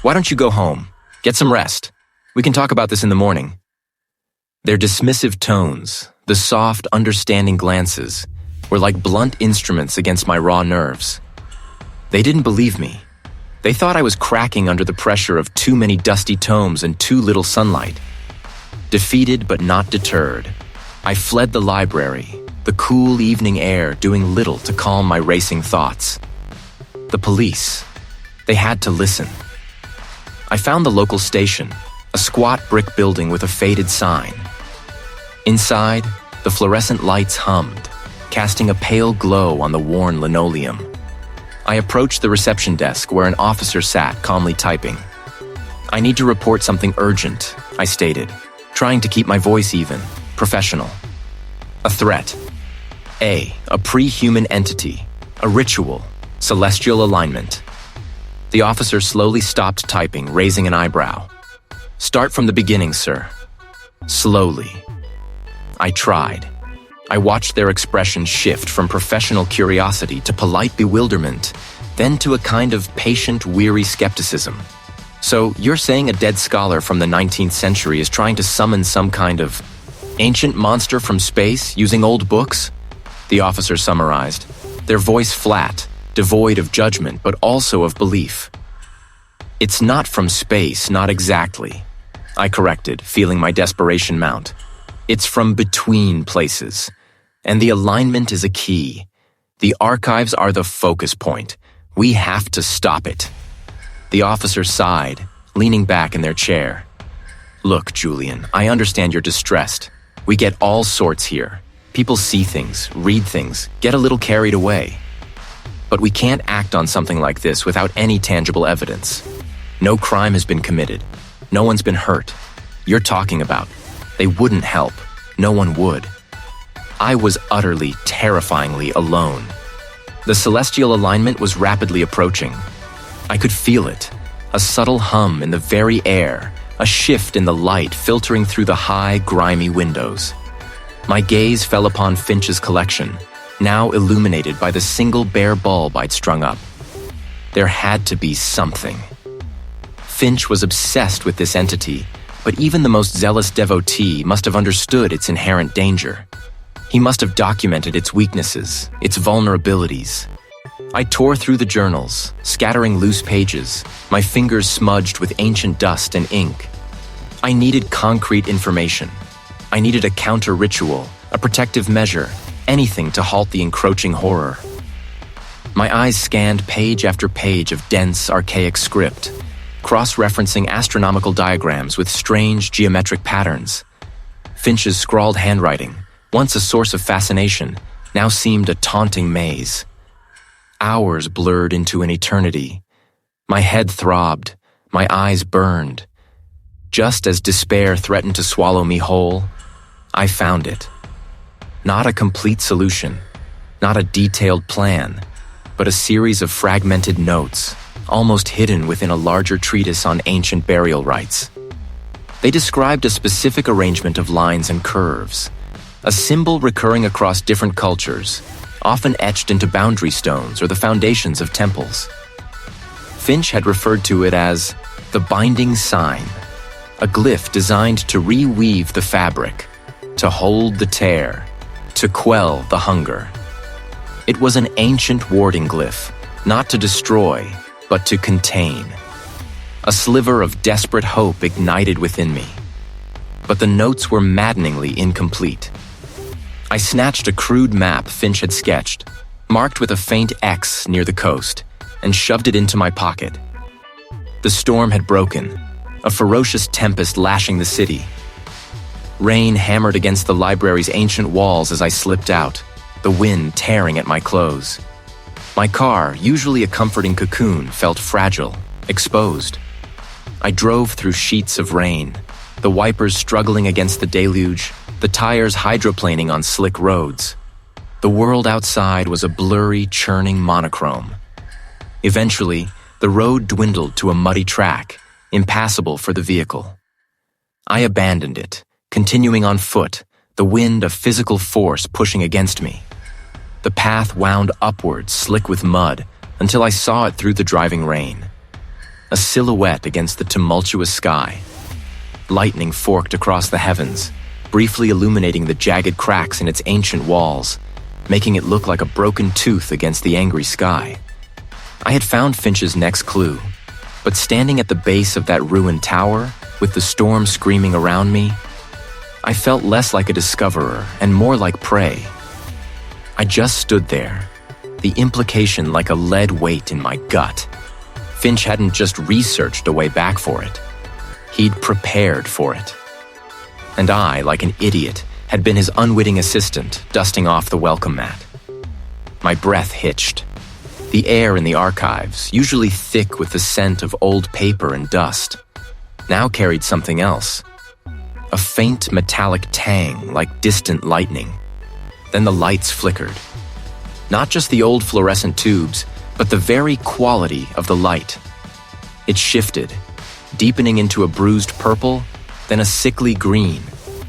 Why don't you go home? Get some rest. We can talk about this in the morning." Their dismissive tones, the soft, understanding glances, were like blunt instruments against my raw nerves. They didn't believe me. They thought I was cracking under the pressure of too many dusty tomes and too little sunlight. Defeated but not deterred, I fled the library, the cool evening air doing little to calm my racing thoughts. The police. They had to listen. I found the local station, a squat brick building with a faded sign. Inside, the fluorescent lights hummed, casting a pale glow on the worn linoleum. I approached the reception desk where an officer sat calmly typing. "I need to report something urgent," I stated, trying to keep my voice even, professional. "A threat. A pre-human entity, a ritual, celestial alignment." The officer slowly stopped typing, raising an eyebrow. "Start from the beginning, sir." Slowly. I tried. I watched their expressions shift from professional curiosity to polite bewilderment, then to a kind of patient, weary skepticism. "So you're saying a dead scholar from the 19th century is trying to summon some kind of ancient monster from space using old books?" The officer summarized, their voice flat, devoid of judgment but also of belief. "It's not from space, not exactly," I corrected, feeling my desperation mount. "It's from between places. And the alignment is a key. The archives are the focus point. We have to stop it." The officer sighed, leaning back in their chair. "Look, Julian, I understand you're distressed. We get all sorts here. People see things, read things, get a little carried away. But we can't act on something like this without any tangible evidence. No crime has been committed. No one's been hurt. You're talking about. They wouldn't help. No one would." I was utterly, terrifyingly alone. The celestial alignment was rapidly approaching. I could feel it, a subtle hum in the very air, a shift in the light filtering through the high, grimy windows. My gaze fell upon Finch's collection, now illuminated by the single bare bulb I'd strung up. There had to be something. Finch was obsessed with this entity, but even the most zealous devotee must have understood its inherent danger. He must have documented its weaknesses, its vulnerabilities. I tore through the journals, scattering loose pages, my fingers smudged with ancient dust and ink. I needed concrete information. I needed a counter-ritual, a protective measure, anything to halt the encroaching horror. My eyes scanned page after page of dense, archaic script, cross-referencing astronomical diagrams with strange geometric patterns. Finch's scrawled handwriting, once a source of fascination, now seemed a taunting maze. Hours blurred into an eternity. My head throbbed, my eyes burned. Just as despair threatened to swallow me whole, I found it. Not a complete solution, not a detailed plan, but a series of fragmented notes, almost hidden within a larger treatise on ancient burial rites. They described a specific arrangement of lines and curves, a symbol recurring across different cultures, often etched into boundary stones or the foundations of temples. Finch had referred to it as the binding sign, a glyph designed to reweave the fabric, to hold the tear, to quell the hunger. It was an ancient warding glyph, not to destroy, but to contain. A sliver of desperate hope ignited within me. But the notes were maddeningly incomplete. I snatched a crude map Finch had sketched, marked with a faint X near the coast, and shoved it into my pocket. The storm had broken, a ferocious tempest lashing the city. Rain hammered against the library's ancient walls as I slipped out, the wind tearing at my clothes. My car, usually a comforting cocoon, felt fragile, exposed. I drove through sheets of rain, the wipers struggling against the deluge, the tires hydroplaning on slick roads. The world outside was a blurry, churning monochrome. Eventually, the road dwindled to a muddy track, impassable for the vehicle. I abandoned it, continuing on foot, the wind a physical force pushing against me. The path wound upward, slick with mud, until I saw it through the driving rain. A silhouette against the tumultuous sky. Lightning forked across the heavens, briefly illuminating the jagged cracks in its ancient walls, making it look like a broken tooth against the angry sky. I had found Finch's next clue, but standing at the base of that ruined tower, with the storm screaming around me, I felt less like a discoverer and more like prey. I just stood there, the implication like a lead weight in my gut. Finch hadn't just researched a way back for it. He'd prepared for it. And I, like an idiot, had been his unwitting assistant, dusting off the welcome mat. My breath hitched. The air in the archives, usually thick with the scent of old paper and dust, now carried something else. A faint metallic tang like distant lightning. Then the lights flickered. Not just the old fluorescent tubes, but the very quality of the light. It shifted, deepening into a bruised purple, then a sickly green,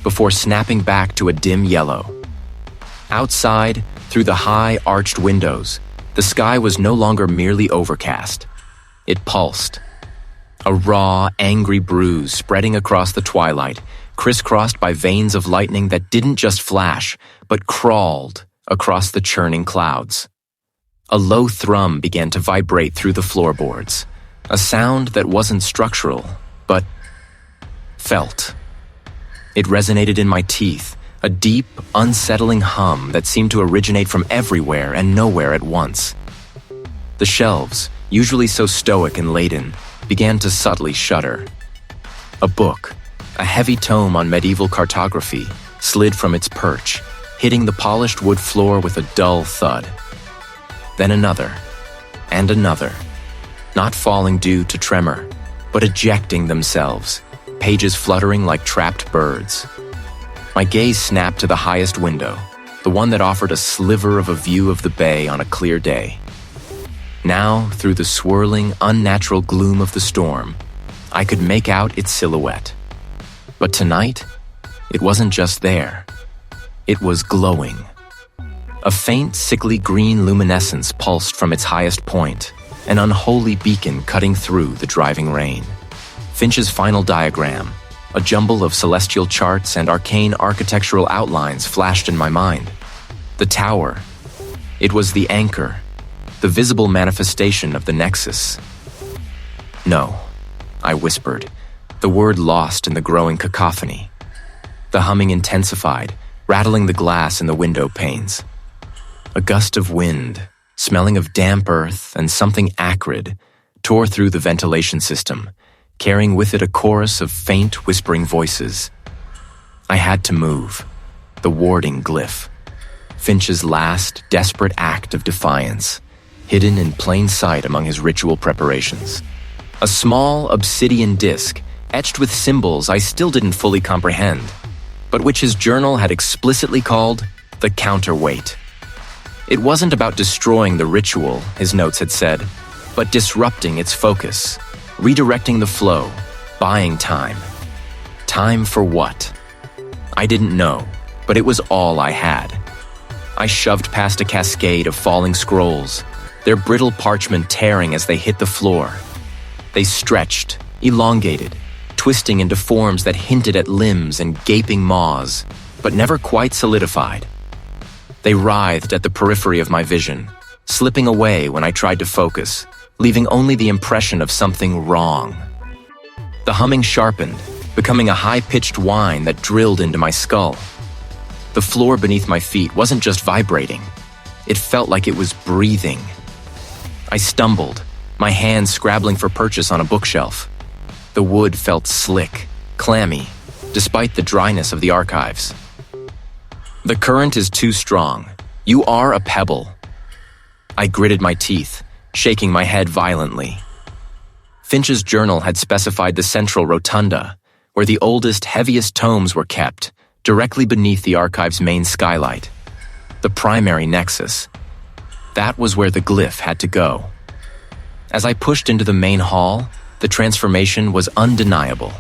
before snapping back to a dim yellow. Outside, through the high, arched windows, the sky was no longer merely overcast. It pulsed. A raw, angry bruise spreading across the twilight, crisscrossed by veins of lightning that didn't just flash, but crawled across the churning clouds. A low thrum began to vibrate through the floorboards, a sound that wasn't structural, but felt. It resonated in my teeth, a deep, unsettling hum that seemed to originate from everywhere and nowhere at once. The shelves, usually so stoic and laden, began to subtly shudder. A book, a heavy tome on medieval cartography, slid from its perch, hitting the polished wood floor with a dull thud. Then another, and another, not falling due to tremor, but ejecting themselves, pages fluttering like trapped birds. My gaze snapped to the highest window, the one that offered a sliver of a view of the bay on a clear day. Now, through the swirling, unnatural gloom of the storm, I could make out its silhouette. But tonight, it wasn't just there. It was glowing. A faint, sickly green luminescence pulsed from its highest point, an unholy beacon cutting through the driving rain. Finch's final diagram, a jumble of celestial charts and arcane architectural outlines, flashed in my mind. The tower. It was the anchor, the visible manifestation of the nexus. No, I whispered, the word lost in the growing cacophony. The humming intensified, rattling the glass in the window panes. A gust of wind, smelling of damp earth and something acrid, tore through the ventilation system, carrying with it a chorus of faint, whispering voices. I had to move. The warding glyph. Finch's last, desperate act of defiance, hidden in plain sight among his ritual preparations. A small, obsidian disc, etched with symbols I still didn't fully comprehend, but which his journal had explicitly called the counterweight. It wasn't about destroying the ritual, his notes had said, but disrupting its focus, redirecting the flow, buying time. Time for what? I didn't know, but it was all I had. I shoved past a cascade of falling scrolls, their brittle parchment tearing as they hit the floor. They stretched, elongated, twisting into forms that hinted at limbs and gaping maws, but never quite solidified. They writhed at the periphery of my vision, slipping away when I tried to focus, leaving only the impression of something wrong. The humming sharpened, becoming a high-pitched whine that drilled into my skull. The floor beneath my feet wasn't just vibrating. It felt like it was breathing. I stumbled, my hands scrabbling for purchase on a bookshelf. The wood felt slick, clammy, despite the dryness of the archives. The current is too strong. You are a pebble. I gritted my teeth, shaking my head violently. Finch's journal had specified the central rotunda, where the oldest, heaviest tomes were kept, directly beneath the archive's main skylight. The primary nexus. That was where the glyph had to go. As I pushed into the main hall, the transformation was undeniable.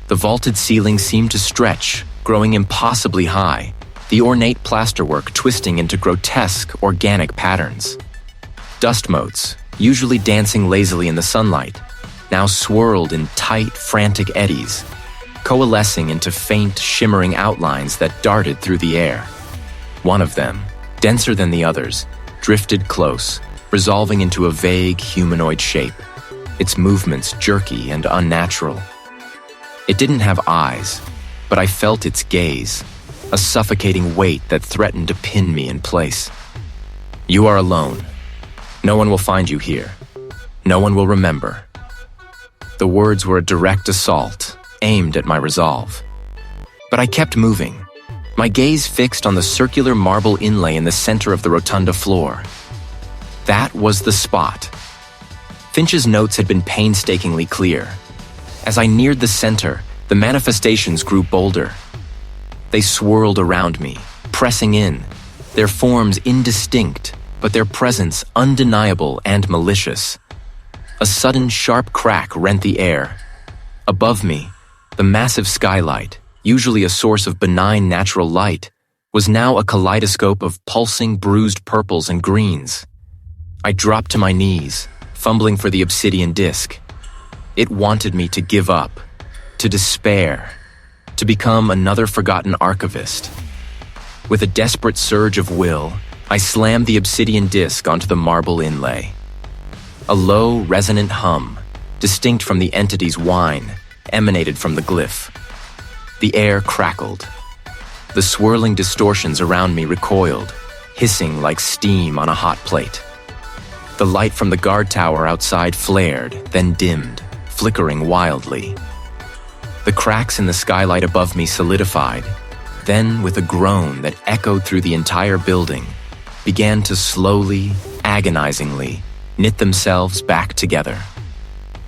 The vaulted ceiling seemed to stretch, growing impossibly high, the ornate plasterwork twisting into grotesque, organic patterns. Dust motes, usually dancing lazily in the sunlight, now swirled in tight, frantic eddies, coalescing into faint, shimmering outlines that darted through the air. One of them, denser than the others, drifted close, resolving into a vague humanoid shape, its movements jerky and unnatural. It didn't have eyes, but I felt its gaze, a suffocating weight that threatened to pin me in place. You are alone. No one will find you here. No one will remember. The words were a direct assault, aimed at my resolve. But I kept moving, my gaze fixed on the circular marble inlay in the center of the rotunda floor. That was the spot. Finch's notes had been painstakingly clear. As I neared the center, the manifestations grew bolder. They swirled around me, pressing in, their forms indistinct, but their presence undeniable and malicious. A sudden sharp crack rent the air. Above me, the massive skylight, usually a source of benign natural light, was now a kaleidoscope of pulsing, bruised purples and greens. I dropped to my knees, fumbling for the obsidian disc. It wanted me to give up, to despair, to become another forgotten archivist. With a desperate surge of will, I slammed the obsidian disc onto the marble inlay. A low, resonant hum, distinct from the entity's whine, emanated from the glyph. The air crackled. The swirling distortions around me recoiled, hissing like steam on a hot plate. The light from the guard tower outside flared, then dimmed, flickering wildly. The cracks in the skylight above me solidified, then, with a groan that echoed through the entire building, began to slowly, agonizingly, knit themselves back together.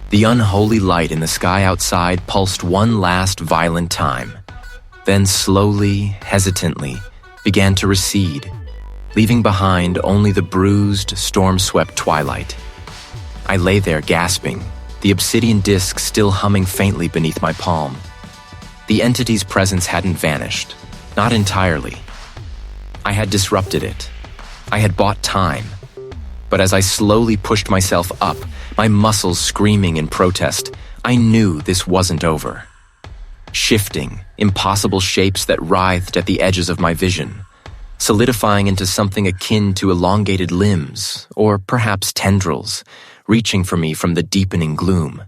The unholy light in the sky outside pulsed one last violent time, then slowly, hesitantly, began to recede, leaving behind only the bruised, storm-swept twilight. I lay there gasping, the obsidian disc still humming faintly beneath my palm. The entity's presence hadn't vanished, not entirely. I had disrupted it. I had bought time. But as I slowly pushed myself up, my muscles screaming in protest, I knew this wasn't over. Shifting, impossible shapes that writhed at the edges of my vision, solidifying into something akin to elongated limbs, or perhaps tendrils, reaching for me from the deepening gloom.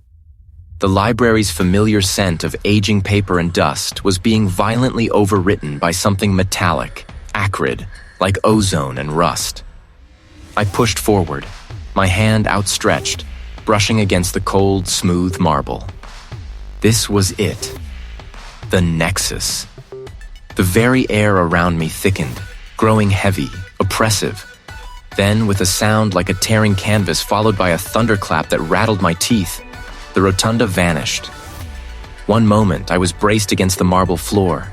The library's familiar scent of aging paper and dust was being violently overwritten by something metallic, acrid, like ozone and rust. I pushed forward, my hand outstretched, brushing against the cold, smooth marble. This was it. The Nexus. The very air around me thickened, growing heavy, oppressive. Then, with a sound like a tearing canvas followed by a thunderclap that rattled my teeth, the rotunda vanished. One moment, I was braced against the marble floor.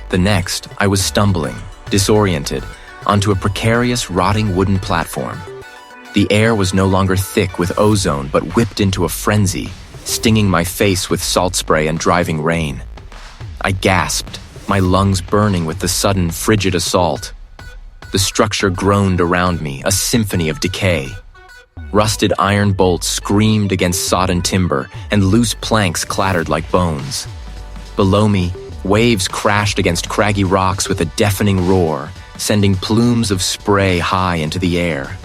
The next, I was stumbling, disoriented, onto a precarious, rotting wooden platform. The air was no longer thick with ozone, but whipped into a frenzy, stinging my face with salt spray and driving rain. I gasped, my lungs burning with the sudden, frigid assault. The structure groaned around me, a symphony of decay. Rusted iron bolts screamed against sodden timber, and loose planks clattered like bones. Below me, waves crashed against craggy rocks with a deafening roar, sending plumes of spray high into the air.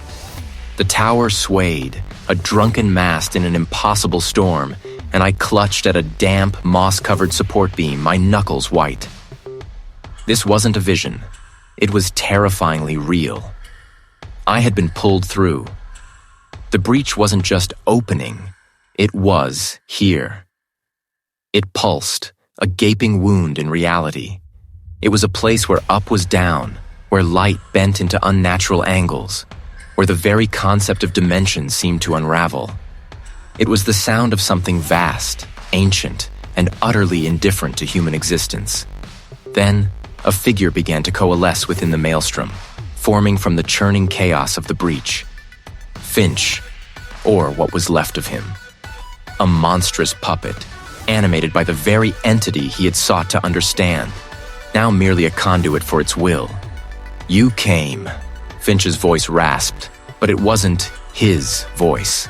The tower swayed, a drunken mast in an impossible storm, and I clutched at a damp, moss-covered support beam, my knuckles white. This wasn't a vision. It was terrifyingly real. I had been pulled through. The breach wasn't just opening, it was here. It pulsed, a gaping wound in reality. It was a place where up was down, where light bent into unnatural angles, where the very concept of dimension seemed to unravel. It was the sound of something vast, ancient, and utterly indifferent to human existence. Then, a figure began to coalesce within the maelstrom, forming from the churning chaos of the breach. Finch, or what was left of him. A monstrous puppet, animated by the very entity he had sought to understand, now merely a conduit for its will. "You came," Finch's voice rasped, but it wasn't his voice.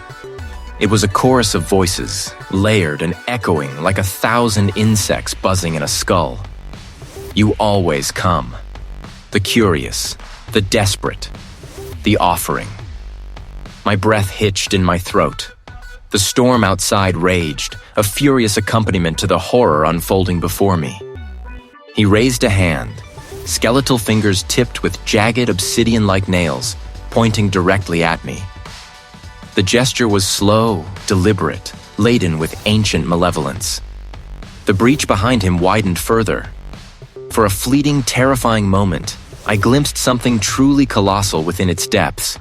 It was a chorus of voices, layered and echoing like 1,000 insects buzzing in a skull. You always come. The curious, the desperate, the offering. My breath hitched in my throat. The storm outside raged, a furious accompaniment to the horror unfolding before me. He raised a hand, skeletal fingers tipped with jagged obsidian-like nails, pointing directly at me. The gesture was slow, deliberate, laden with ancient malevolence. The breach behind him widened further. For a fleeting, terrifying moment, I glimpsed something truly colossal within its depths.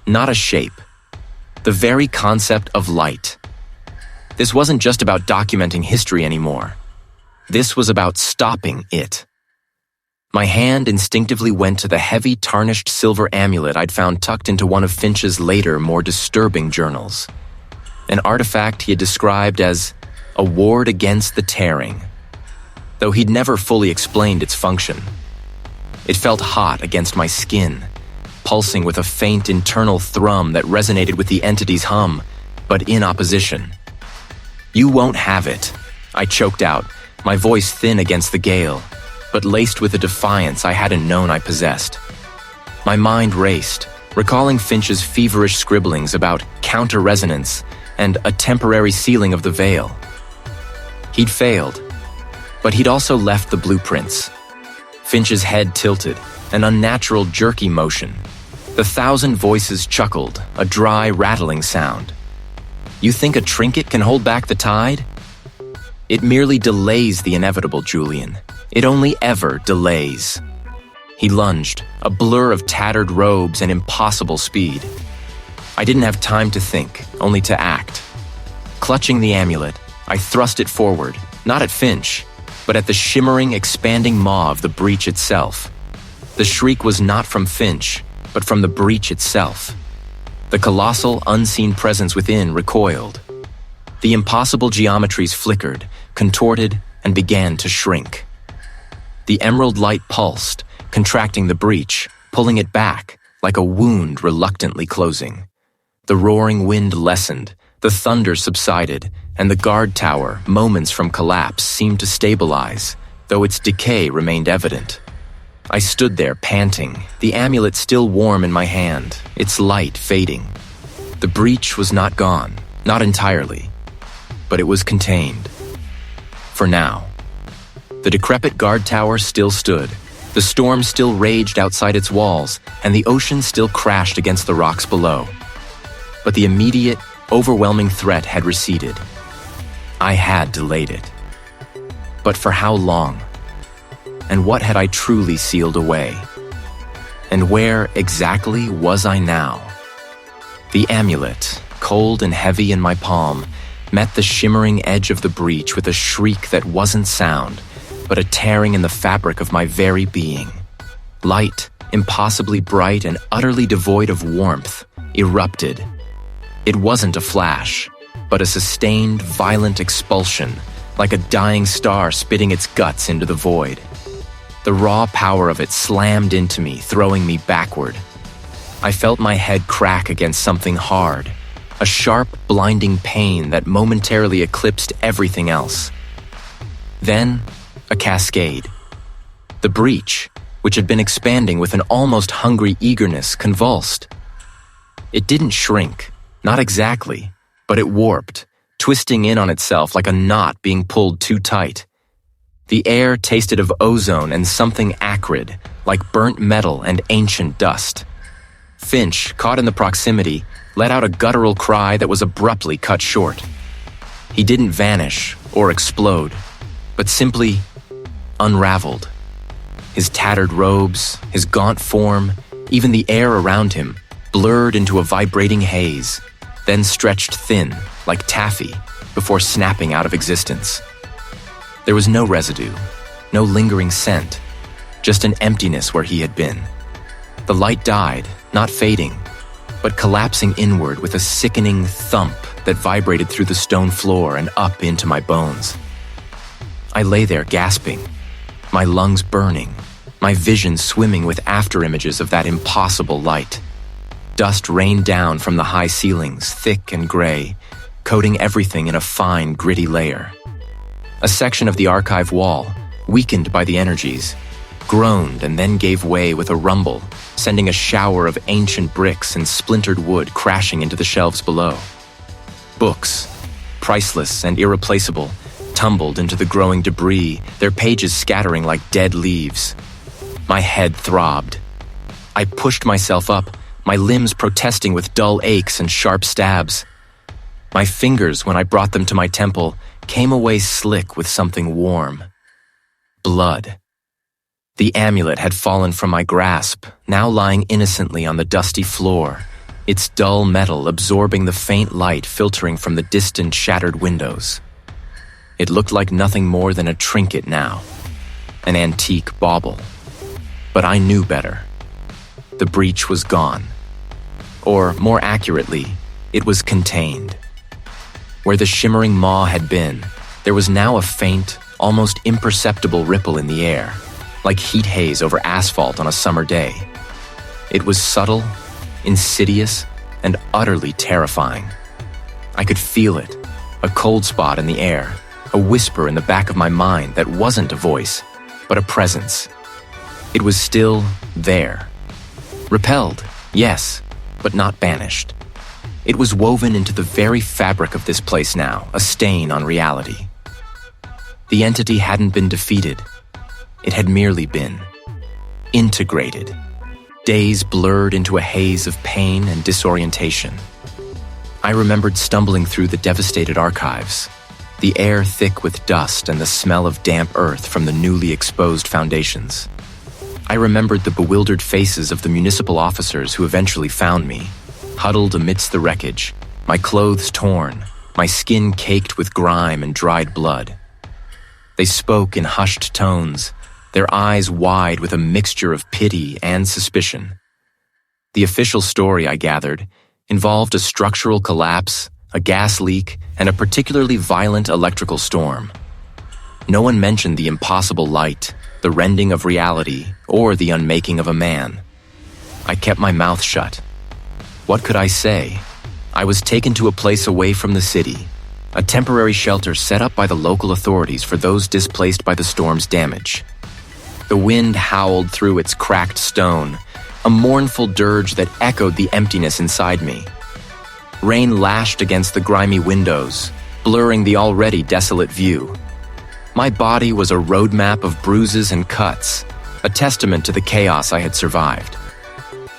Not a shape. The very concept of light. This wasn't just about documenting history anymore. This was about stopping it. My hand instinctively went to the heavy, tarnished silver amulet I'd found tucked into one of Finch's later, more disturbing journals. An artifact he had described as a ward against the tearing, though he'd never fully explained its function. It felt hot against my skin, pulsing with a faint internal thrum that resonated with the entity's hum, but in opposition. "You won't have it," I choked out, my voice thin against the gale, but laced with a defiance I hadn't known I possessed. My mind raced, recalling Finch's feverish scribblings about counter-resonance and a temporary sealing of the veil. He'd failed, but he'd also left the blueprints. Finch's head tilted, an unnatural jerky motion. The 1,000 voices chuckled, a dry, rattling sound. "You think a trinket can hold back the tide? It merely delays the inevitable, Julian. It only ever delays." He lunged, a blur of tattered robes and impossible speed. I didn't have time to think, only to act. Clutching the amulet, I thrust it forward, not at Finch, but at the shimmering, expanding maw of the breach itself. The shriek was not from Finch, but from the breach itself. The colossal, unseen presence within recoiled. The impossible geometries flickered, contorted, and began to shrink. The emerald light pulsed, contracting the breach, pulling it back, like a wound reluctantly closing. The roaring wind lessened, the thunder subsided, and the guard tower, moments from collapse, seemed to stabilize, though its decay remained evident. I stood there panting, the amulet still warm in my hand, its light fading. The breach was not gone, not entirely, but it was contained. For now. The decrepit guard tower still stood, the storm still raged outside its walls, and the ocean still crashed against the rocks below. But the immediate, overwhelming threat had receded. I had delayed it. But for how long? And what had I truly sealed away? And where exactly was I now? The amulet, cold and heavy in my palm, met the shimmering edge of the breach with a shriek that wasn't sound, but a tearing in the fabric of my very being. Light, impossibly bright and utterly devoid of warmth, erupted. It wasn't a flash, but a sustained, violent expulsion, like a dying star spitting its guts into the void. The raw power of it slammed into me, throwing me backward. I felt my head crack against something hard, a sharp, blinding pain that momentarily eclipsed everything else. Then, a cascade. The breach, which had been expanding with an almost hungry eagerness, convulsed. It didn't shrink, not exactly, but it warped, twisting in on itself like a knot being pulled too tight. The air tasted of ozone and something acrid, like burnt metal and ancient dust. Finch, caught in the proximity, let out a guttural cry that was abruptly cut short. He didn't vanish or explode, but simply unraveled. His tattered robes, his gaunt form, even the air around him, blurred into a vibrating haze, then stretched thin, like taffy, before snapping out of existence. There was no residue, no lingering scent, just an emptiness where he had been. The light died, not fading, but collapsing inward with a sickening thump that vibrated through the stone floor and up into my bones. I lay there gasping, my lungs burning, my vision swimming with afterimages of that impossible light. Dust rained down from the high ceilings, thick and gray, coating everything in a fine, gritty layer. A section of the archive wall, weakened by the energies, groaned and then gave way with a rumble, sending a shower of ancient bricks and splintered wood crashing into the shelves below. Books, priceless and irreplaceable, tumbled into the growing debris, their pages scattering like dead leaves. My head throbbed. I pushed myself up, my limbs protesting with dull aches and sharp stabs. My fingers, when I brought them to my temple, came away slick with something warm. Blood. The amulet had fallen from my grasp, now lying innocently on the dusty floor, its dull metal absorbing the faint light filtering from the distant shattered windows. It looked like nothing more than a trinket now, an antique bauble. But I knew better. The breach was gone. Or, more accurately, it was contained. Where the shimmering maw had been, there was now a faint, almost imperceptible ripple in the air, like heat haze over asphalt on a summer day. It was subtle, insidious, and utterly terrifying. I could feel it, a cold spot in the air, a whisper in the back of my mind that wasn't a voice, but a presence. It was still there. Repelled, yes, but not banished. It was woven into the very fabric of this place now, a stain on reality. The entity hadn't been defeated. It had merely been integrated. Days blurred into a haze of pain and disorientation. I remembered stumbling through the devastated archives, the air thick with dust and the smell of damp earth from the newly exposed foundations. I remembered the bewildered faces of the municipal officers who eventually found me, huddled amidst the wreckage, my clothes torn, my skin caked with grime and dried blood. They spoke in hushed tones, their eyes wide with a mixture of pity and suspicion. The official story, I gathered, involved a structural collapse, a gas leak, and a particularly violent electrical storm. No one mentioned the impossible light, the rending of reality, or the unmaking of a man. I kept my mouth shut. What could I say? I was taken to a place away from the city, a temporary shelter set up by the local authorities for those displaced by the storm's damage. The wind howled through its cracked stone, a mournful dirge that echoed the emptiness inside me. Rain lashed against the grimy windows, blurring the already desolate view. My body was a roadmap of bruises and cuts, a testament to the chaos I had survived.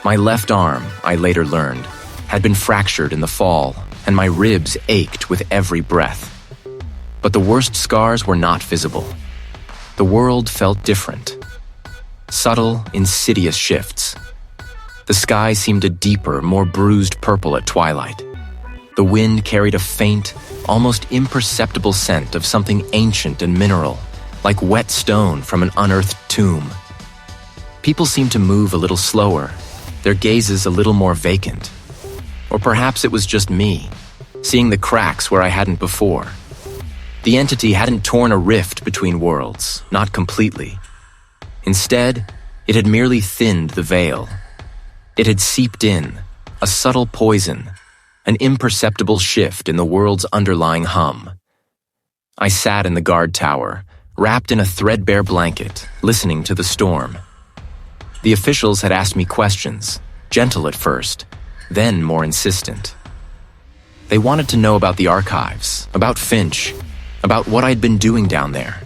My left arm, I later learned, had been fractured in the fall, and my ribs ached with every breath. But the worst scars were not visible. The world felt different. Subtle, insidious shifts. The sky seemed a deeper, more bruised purple at twilight. The wind carried a faint, almost imperceptible scent of something ancient and mineral, like wet stone from an unearthed tomb. People seemed to move a little slower, their gazes a little more vacant. Or perhaps it was just me, seeing the cracks where I hadn't before. The entity hadn't torn a rift between worlds, not completely. Instead, it had merely thinned the veil. It had seeped in, a subtle poison, an imperceptible shift in the world's underlying hum. I sat in the guard tower, wrapped in a threadbare blanket, listening to the storm. The officials had asked me questions, gentle at first, then more insistent. They wanted to know about the archives, about Finch, about what I'd been doing down there.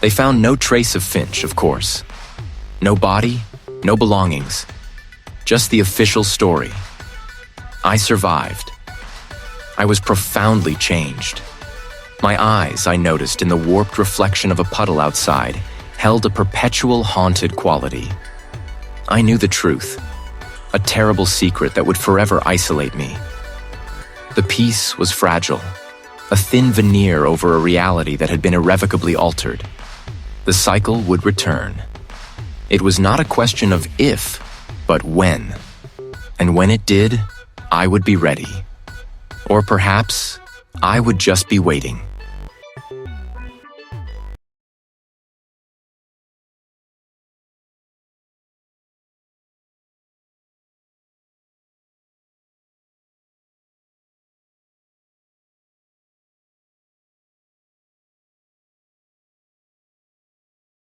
They found no trace of Finch, of course. No body, no belongings. Just the official story. I survived. I was profoundly changed. My eyes, I noticed in the warped reflection of a puddle outside, held a perpetual haunted quality. I knew the truth, a terrible secret that would forever isolate me. The peace was fragile, a thin veneer over a reality that had been irrevocably altered. The cycle would return. It was not a question of if, but when. And when it did, I would be ready. Or perhaps, I would just be waiting.